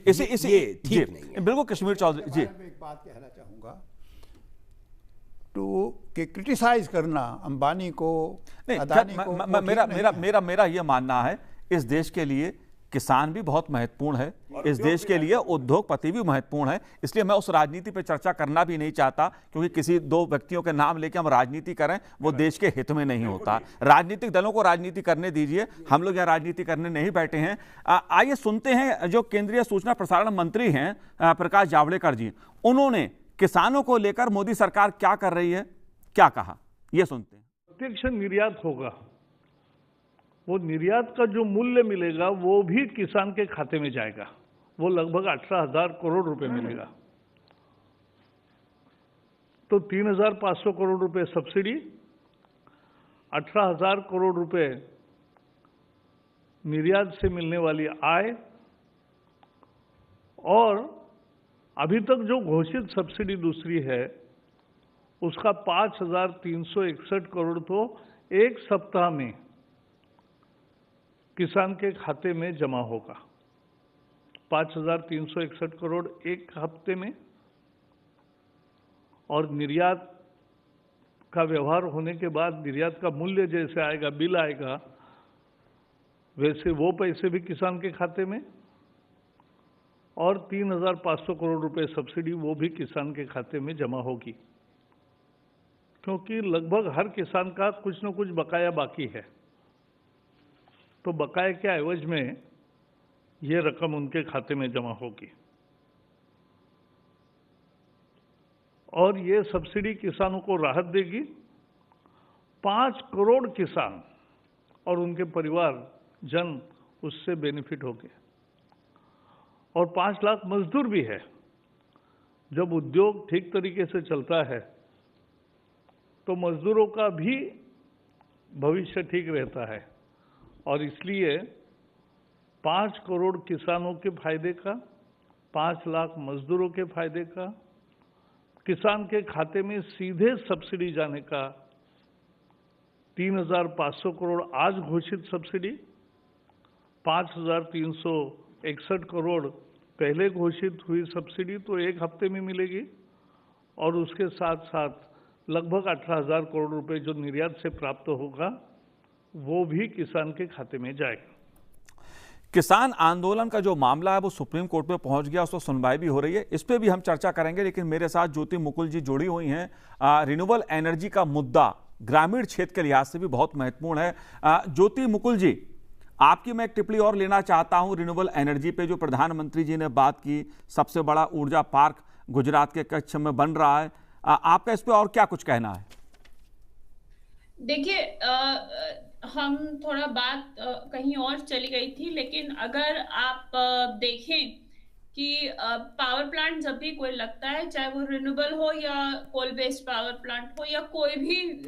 ये ठीक नहीं है। बिल्कुल। कश्मीर चौधरी जी, मैं एक बात कहना चाहूँगा, कि क्रिटिसाइज करना अंबानी को, अदानी को, मेरा यह मानना है, इस देश के लिए किसान भी बहुत महत्वपूर्ण है, इस देश के लिए उद्योगपति भी महत्वपूर्ण है। इसलिए मैं उस राजनीति पर चर्चा करना भी नहीं चाहता, क्योंकि किसी 2 व्यक्तियों के नाम लेकर हम राजनीति करें, वो देश के हित में नहीं होता। राजनीतिक दलों को राजनीति करने दीजिए, हम लोग यहाँ राजनीति करने नहीं बैठे हैं। आइए सुनते हैं जो केंद्रीय सूचना प्रसारण मंत्री हैं प्रकाश जावड़ेकर जी, उन्होंने किसानों को लेकर मोदी सरकार क्या कर रही है, क्या कहा, ये सुनते हैं। प्रत्यक्ष निर्यात होगा, वो निर्यात का जो मूल्य मिलेगा वो भी किसान के खाते में जाएगा, वो लगभग 18,000 करोड़ रुपए मिलेगा। तो 3,500 करोड़ रुपए सब्सिडी, 18,000 करोड़ रुपए निर्यात से मिलने वाली आय, और अभी तक जो घोषित सब्सिडी दूसरी है उसका 5,361 करोड़ तो 1 सप्ताह में किसान के खाते में जमा होगा। 5,361 करोड़ 1 हफ्ते में, और निर्यात का व्यवहार होने के बाद निर्यात का मूल्य जैसे आएगा, बिल आएगा, वैसे वो पैसे भी किसान के खाते में, और 3,500 करोड़ रुपए सब्सिडी वो भी किसान के खाते में जमा होगी, क्योंकि लगभग हर किसान का कुछ न कुछ बकाया बाकी है। तो बकाये के एवज में ये रकम उनके खाते में जमा होगी, और ये सब्सिडी किसानों को राहत देगी। 5 करोड़ किसान और उनके परिवार जन उससे बेनिफिट होंगे, और 5 लाख मजदूर भी है। जब उद्योग ठीक तरीके से चलता है तो मजदूरों का भी भविष्य ठीक रहता है, और इसलिए 5 करोड़ किसानों के फायदे का, 5 लाख मजदूरों के फायदे का, किसान के खाते में सीधे सब्सिडी जाने का 3,500 करोड़ आज घोषित सब्सिडी, 5,361 करोड़ पहले घोषित हुई सब्सिडी तो 1 हफ्ते में मिलेगी, और उसके साथ साथ लगभग 18,000 करोड़ रुपए जो निर्यात से प्राप्त होगा वो भी किसान के खाते में जाएगा। किसान आंदोलन का जो मामला है वो सुप्रीम कोर्ट में पहुंच गया, उस पर सुनवाई भी हो रही है, इस पे भी हम चर्चा करेंगे। लेकिन मेरे साथ ज्योति मुकुल जी जुड़ी हुई हैं। रिन्यूएबल एनर्जी का मुद्दा ग्रामीण क्षेत्र के लिहाज से भी बहुत महत्वपूर्ण है। ज्योति मुकुल जी, आपकी मैं एक टिप्पणी और लेना चाहता हूं रिन्यूएबल एनर्जी पे, जो प्रधानमंत्री जी ने बात की, सबसे बड़ा ऊर्जा पार्क गुजरात के कच्छ में बन रहा है, आपका इस पे और क्या कुछ कहना है? देखिए, हम थोड़ा बात कहीं और चली गई थी, लेकिन अगर आप देखें कि पावर प्लांट जब भी कोई लगता है, चाहे वो रिन्यूएबल हो या कोल बेस्ड पावर प्लांट हो या कोई भी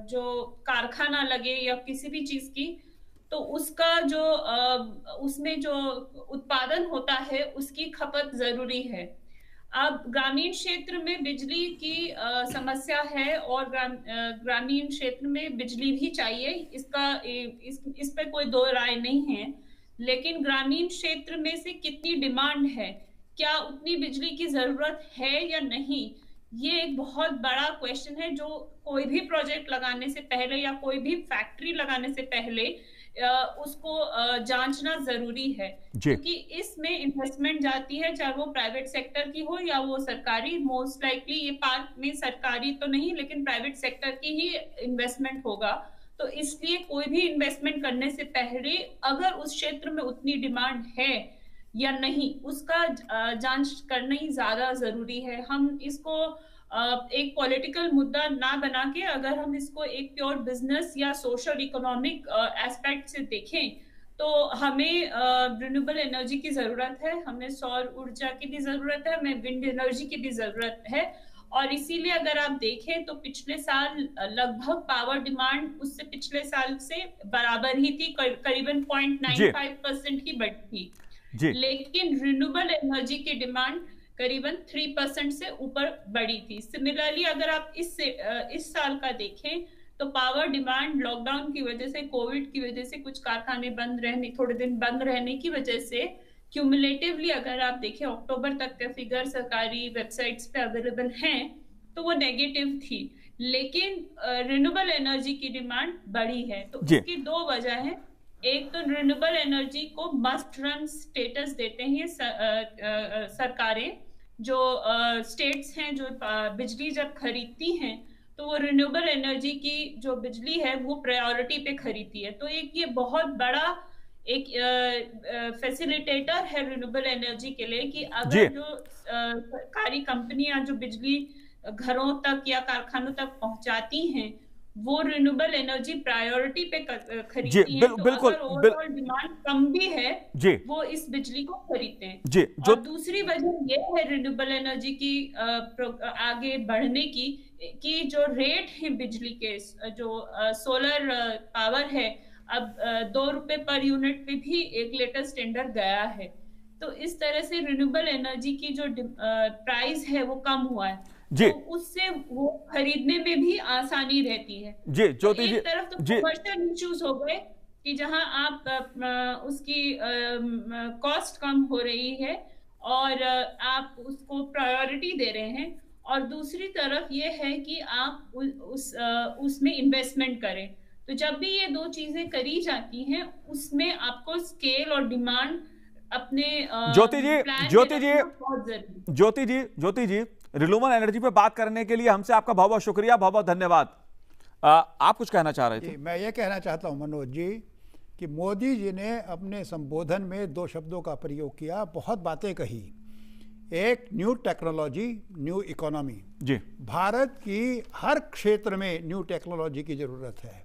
जो कारखाना लगे या किसी भी चीज की, तो उसका जो उसमें जो उत्पादन होता है उसकी खपत जरूरी है। अब ग्रामीण क्षेत्र में बिजली की समस्या है, और ग्रामीण क्षेत्र में बिजली भी चाहिए, इस पे कोई दो राय नहीं है। लेकिन ग्रामीण क्षेत्र में से कितनी डिमांड है, क्या उतनी बिजली की जरूरत है या नहीं, ये एक बहुत बड़ा क्वेश्चन है, जो कोई भी प्रोजेक्ट लगाने से पहले या कोई भी फैक्ट्री लगाने से पहले उसको जांचना जरूरी है, क्योंकि इसमें इन्वेस्टमेंट जाती है, चाहे वो प्राइवेट सेक्टर की हो या वो सरकारी। मोस्ट लाइकली ये पार्क में सरकारी तो नहीं, लेकिन प्राइवेट सेक्टर की ही इन्वेस्टमेंट होगा। तो इसलिए कोई भी इन्वेस्टमेंट करने से पहले अगर उस क्षेत्र में उतनी डिमांड है या नहीं, उसका जांच करना ही ज्यादा जरूरी है। हम इसको एक पॉलिटिकल मुद्दा ना बना के, अगर हम इसको एक प्योर बिजनेस या सोशल इकोनॉमिक एस्पेक्ट से देखें, तो हमें रिन्यूएबल एनर्जी की जरूरत है, हमें सौर ऊर्जा की भी जरूरत है, हमें विंड एनर्जी की भी जरूरत है। और इसीलिए अगर आप देखें तो पिछले साल लगभग पावर डिमांड उससे पिछले साल से बराबर ही थी, करीबन 0.95% ही बढ़ी थी, लेकिन रिन्यूएबल एनर्जी की डिमांड करीबन 3% से ऊपर बढ़ी थी। सिमिलरली अगर आप इस साल का देखें तो पावर डिमांड लॉकडाउन की वजह से, कोविड की वजह से, कुछ कारखाने बंद रहने, थोड़े दिन बंद रहने की वजह से, क्यूमुलेटिवली अगर आप देखें अक्टूबर तक के फिगर सरकारी वेबसाइट्स पे अवेलेबल हैं, तो वो नेगेटिव थी। लेकिन रिन्यूएबल एनर्जी की डिमांड बढ़ी है, तो इसकी 2 वजह है। एक तो रिन्यूएबल एनर्जी को मस्ट रन स्टेटस देते हैं सरकारें, जो स्टेट्स हैं जो बिजली जब खरीदती हैं तो वो रिन्यूएबल एनर्जी की जो बिजली है वो प्रायोरिटी पे खरीदती है। तो एक ये बहुत बड़ा एक फैसिलिटेटर है रिन्यूएबल एनर्जी के लिए, कि अगर जो सरकारी कंपनियां जो बिजली घरों तक या कारखानों तक पहुंचाती हैं वो रिन्यूएबल एनर्जी प्रायोरिटी पे खरीदती हैं, तो अगर ओवरऑल डिमांड कम भी है वो इस बिजली को खरीदते हैं। और दूसरी वजह ये है रिन्यूएबल एनर्जी की आगे बढ़ने की, कि जो रेट है बिजली के, जो सोलर पावर है, अब 2 रुपए पर यूनिट पे भी एक लेटेस्ट टेंडर गया है। तो इस तरह से रिन्यूएबल एनर्जी की जो प्राइस है वो कम हुआ है, तो उससे वो खरीदने में भी आसानी रहती है। तो एक तरफ तो कमर्शियल इश्यूज हो गए कि जहां आप उसकी कॉस्ट कम हो रही है और आप उसको प्रायोरिटी दे रहे हैं, और दूसरी तरफ ये है कि आप उसमें इन्वेस्टमेंट करें। तो जब भी ये दो चीजें करी जाती हैं, उसमें आपको स्केल और डिमांड अपने ज्योति जी रिन्यूएबल एनर्जी पे बात करने के लिए हमसे आपका बहुत बहुत शुक्रिया, बहुत बहुत धन्यवाद। आप कुछ कहना चाह रहे थे? मैं ये कहना चाहता हूं मनोज जी कि मोदी जी ने अपने संबोधन में दो शब्दों का प्रयोग किया, बहुत बातें कही। एक न्यू टेक्नोलॉजी, न्यू इकोनॉमी। जी, भारत की हर क्षेत्र में न्यू टेक्नोलॉजी की जरूरत है।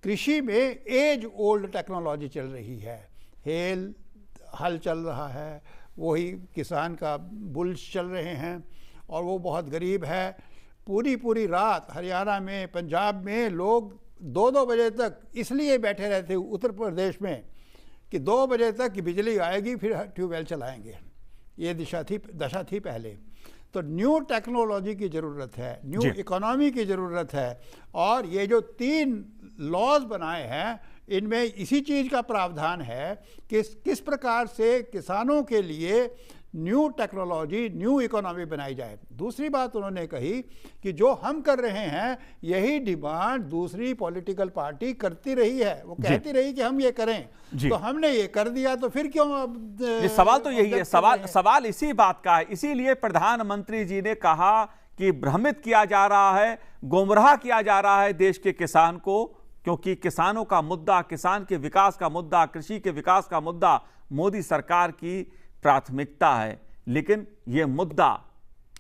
कृषि में एज ओल्ड टेक्नोलॉजी चल रही है, हल चल रहा है, वही किसान का बुल्स चल रहे हैं और वो बहुत गरीब है। पूरी रात हरियाणा में, पंजाब में लोग 2-2 बजे तक इसलिए बैठे रहते, उत्तर प्रदेश में, कि 2 बजे तक की बिजली आएगी फिर ट्यूबवेल चलाएंगे। ये दशा थी पहले। तो न्यू टेक्नोलॉजी की ज़रूरत है, न्यू इकोनॉमी की ज़रूरत है। और ये जो 3 लॉज बनाए हैं, इनमें इसी चीज़ का प्रावधान है कि किस प्रकार से किसानों के लिए न्यू टेक्नोलॉजी, न्यू इकोनॉमी बनाई जाए। दूसरी बात उन्होंने कही कि जो हम कर रहे हैं यही डिमांड दूसरी पॉलिटिकल पार्टी करती रही है। वो कहती रही कि हम ये करें, तो हमने ये कर दिया, तो फिर क्यों? अब सवाल तो यही है, सवाल इसी बात का है। इसीलिए प्रधानमंत्री जी ने कहा कि भ्रमित किया जा रहा है, गुमराह किया जा रहा है देश के किसान को, क्योंकि किसानों का मुद्दा, किसान के विकास का मुद्दा, कृषि के विकास का मुद्दा मोदी सरकार की प्राथमिकता है। लेकिन यह मुद्दा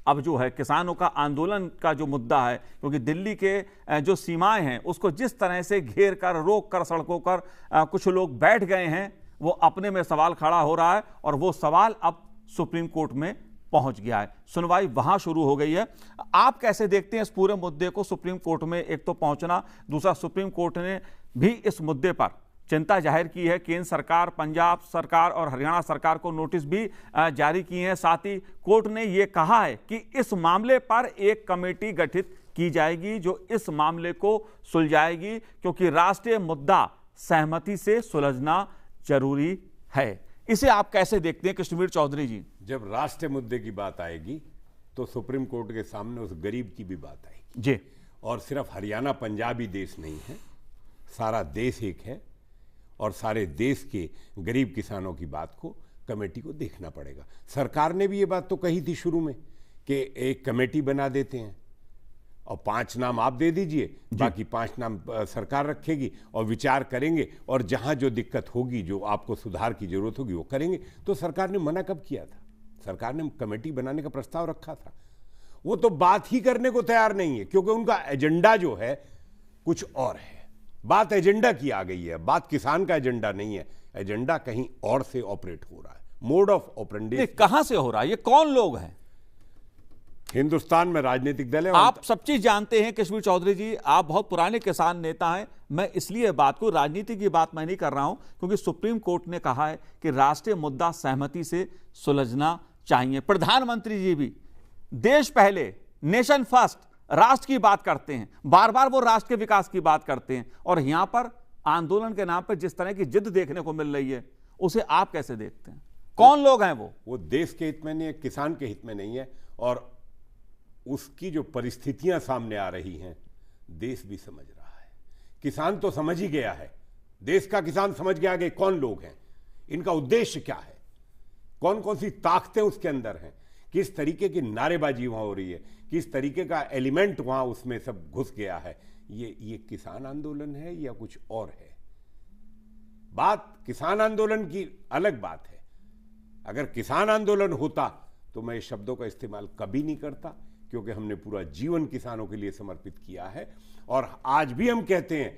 अब जो है किसानों का आंदोलन का जो मुद्दा है, क्योंकि दिल्ली के जो सीमाएं हैं उसको जिस तरह से घेर कर, रोक कर, सड़कों पर कुछ लोग बैठ गए हैं, वो अपने में सवाल खड़ा हो रहा है और वो सवाल अब सुप्रीम कोर्ट में पहुंच गया है। सुनवाई वहां शुरू हो गई है। आप कैसे देखते हैं इस पूरे मुद्दे को? सुप्रीम कोर्ट में एक तो पहुंचना, दूसरा सुप्रीम कोर्ट ने भी इस मुद्दे पर चिंता जाहिर की है। केंद्र सरकार, पंजाब सरकार और हरियाणा सरकार को नोटिस भी जारी किए हैं। साथ ही कोर्ट ने यह कहा है कि इस मामले पर एक कमेटी गठित की जाएगी जो इस मामले को सुलझाएगी, क्योंकि राष्ट्रीय मुद्दा सहमति से सुलझना जरूरी है। इसे आप कैसे देखते हैं कृष्णवीर चौधरी जी? जब राष्ट्रीय मुद्दे की बात आएगी तो सुप्रीम कोर्ट के सामने उस गरीब की भी बात आएगी जी। और सिर्फ हरियाणा पंजाब ही देश नहीं है, सारा देश एक है और सारे देश के गरीब किसानों की बात को कमेटी को देखना पड़ेगा। सरकार ने भी ये बात तो कही थी शुरू में कि एक कमेटी बना देते हैं और 5 नाम आप दे दीजिए, बाकी 5 नाम सरकार रखेगी और विचार करेंगे और जहां जो दिक्कत होगी, जो आपको सुधार की जरूरत होगी, वो करेंगे। तो सरकार ने मना कब किया था? सरकार ने कमेटी बनाने का प्रस्ताव रखा था। वो तो बात ही करने को तैयार नहीं है, क्योंकि उनका एजेंडा जो है कुछ और है। बात एजेंडा की आ गई है, बात किसान का एजेंडा नहीं है, एजेंडा कहीं और से ऑपरेट हो रहा है। मोड ऑफ ऑपरेंडी कहां से हो रहा है? ये कौन लोग हैं? हिंदुस्तान में राजनीतिक दल है। आप सब चीज जानते हैं कृष्णवीर चौधरी जी, आप बहुत पुराने किसान नेता हैं। मैं इसलिए बात को, राजनीति की बात मैं नहीं कर रहा हूं, क्योंकि सुप्रीम कोर्ट ने कहा है कि राष्ट्रीय मुद्दा सहमति से सुलझना चाहिए। प्रधानमंत्री जी भी देश पहले, नेशन फर्स्ट, राष्ट्र की बात करते हैं, बार बार वो राष्ट्र के विकास की बात करते हैं, और यहां पर आंदोलन के नाम पर जिस तरह की जिद देखने को मिल रही है, उसे आप कैसे देखते हैं? कौन लोग हैं वो देश के हित में नहीं है, किसान के हित में नहीं है, और उसकी जो परिस्थितियां सामने आ रही हैं देश भी समझ रहा है। किसान तो समझ ही गया है, देश का किसान समझ गया कि कौन लोग हैं, इनका उद्देश्य क्या है, कौन कौन सी ताकतें उसके अंदर हैं, किस तरीके की नारेबाजी वहां हो रही है, किस तरीके का एलिमेंट वहां उसमें सब घुस गया है। ये किसान आंदोलन है या कुछ और है? बात किसान आंदोलन की अलग बात है। अगर किसान आंदोलन होता तो मैं इस शब्दों का इस्तेमाल कभी नहीं करता, क्योंकि हमने पूरा जीवन किसानों के लिए समर्पित किया है। और आज भी हम कहते हैं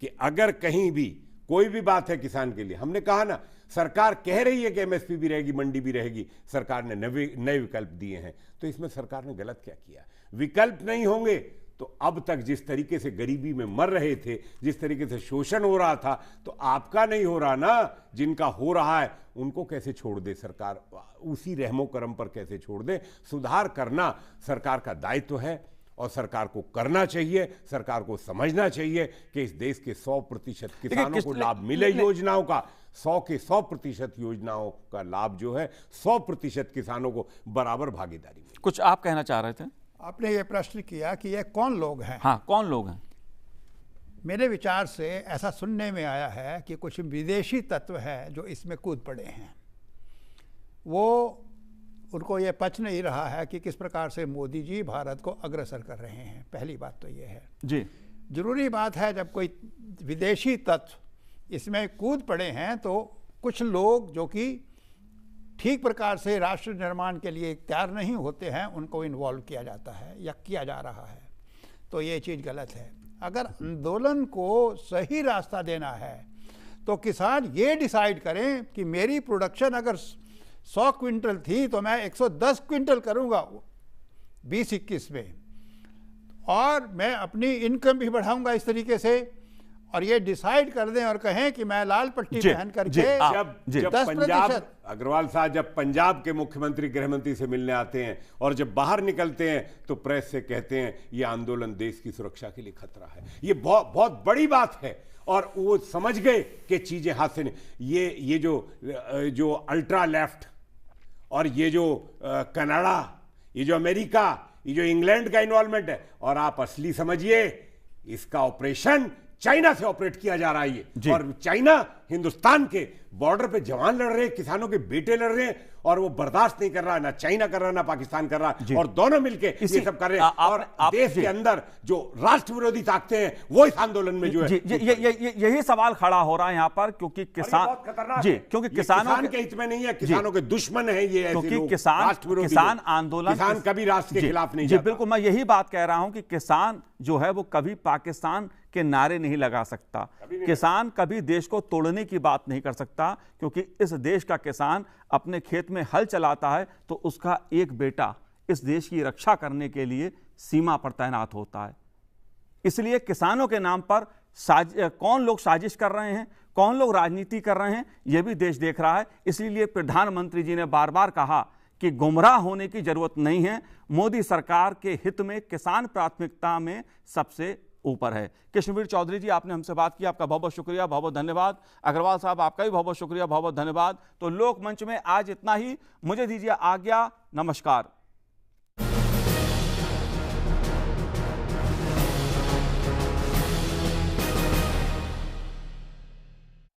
कि अगर कहीं भी कोई भी बात है किसान के लिए, हमने कहा ना, सरकार कह रही है कि एमएसपी भी रहेगी, मंडी भी रहेगी, सरकार ने नए विकल्प दिए हैं, तो इसमें सरकार ने गलत क्या किया? विकल्प नहीं होंगे तो अब तक जिस तरीके से गरीबी में मर रहे थे, जिस तरीके से शोषण हो रहा था, तो आपका नहीं हो रहा ना, जिनका हो रहा है उनको कैसे छोड़ दे सरकार? उसी रहमो करम पर कैसे छोड़ दे? सुधार करना सरकार का दायित्व है और सरकार को करना चाहिए। सरकार को समझना चाहिए कि इस देश के 100% किसानों को लाभ मिले योजनाओं का। 100 के 100% योजनाओं का लाभ जो है 100% किसानों को बराबर भागीदारी मिले। कुछ आप कहना चाह रहे थे? आपने ये प्रश्न किया कि ये कौन लोग हैं। हाँ, कौन लोग हैं? मेरे विचार से ऐसा सुनने में आया है कि कुछ विदेशी तत्व हैं जो इसमें कूद पड़े हैं। वो उनको ये पच नहीं रहा है कि किस प्रकार से मोदी जी भारत को अग्रसर कर रहे हैं। पहली बात तो ये है जी। जरूरी बात है जब कोई विदेशी तत्व इसमें कूद पड़े हैं तो कुछ लोग जो कि ठीक प्रकार से राष्ट्र निर्माण के लिए तैयार नहीं होते हैं उनको इन्वॉल्व किया जाता है या किया जा रहा है, तो ये चीज़ गलत है। अगर आंदोलन को सही रास्ता देना है तो किसान ये डिसाइड करें कि मेरी प्रोडक्शन अगर 100 क्विंटल थी तो मैं 110 क्विंटल करूंगा 2021 में, और मैं अपनी इनकम भी बढ़ाऊंगा इस तरीके से, और ये डिसाइड कर दें और कहें कि मैं लाल पट्टी पहन करके जब पंजाब, अग्रवाल साहब जब पंजाब के मुख्यमंत्री गृह मंत्री से मिलने आते हैं और जब बाहर निकलते हैं तो प्रेस से कहते हैं ये आंदोलन देश की सुरक्षा के लिए खतरा है। ये बहुत बहुत बड़ी बात है और वो समझ गए कि चीजें हाथ से नहीं। ये जो अल्ट्रा लेफ्ट और ये जो कनाडा, ये जो अमेरिका, ये जो इंग्लैंड का इन्वॉल्वमेंट है, और आप असली समझिए इसका ऑपरेशन चाइना से ऑपरेट किया जा रहा है ये, और चाइना हिंदुस्तान के बॉर्डर पे जवान लड़ रहे हैं, किसानों के बेटे लड़ रहे हैं, और वो बर्दाश्त नहीं कर रहा, ना चाइना कर रहा ना पाकिस्तान कर रहा, और दोनों मिलके ये सब कर रहे हैं। और देश के अंदर जो राष्ट्र विरोधी ताकतें हैं वो इस आंदोलन में जो है यही सवाल खड़ा हो रहा है यहाँ पर, क्योंकि किसान क्योंकि किसानों के हित में नहीं है, किसानों के दुश्मन है ये, क्योंकि किसान आंदोलन, किसान कभी राष्ट्र के खिलाफ नहीं जाता। बिल्कुल, मैं यही बात कह रहा हूं कि किसान जो है वो कभी पाकिस्तान के नारे नहीं लगा सकता, किसान कभी देश को तोड़ने की बात नहीं कर सकता, क्योंकि इस देश का किसान अपने खेत में हल चलाता है तो उसका एक बेटा इस देश की रक्षा करने के लिए सीमा पर तैनात होता है। इसलिए किसानों के नाम पर कौन लोग साजिश कर रहे हैं, कौन लोग राजनीति कर रहे हैं, यह भी देश देख रहा है। इसलिए प्रधानमंत्री जी ने बार बार कहा कि गुमराह होने की जरूरत नहीं है, मोदी सरकार के हित में किसान प्राथमिकता में सबसे ऊपर है। कृष्णवीर चौधरी जी, आपने हमसे बात की, आपका बहुत बहुत शुक्रिया, बहुत बहुत धन्यवाद। अग्रवाल साहब, आपका भी बहुत बहुत शुक्रिया, बहुत बहुत धन्यवाद। तो लोकमंच में आज इतना ही, मुझे दीजिए आज्ञा, नमस्कार।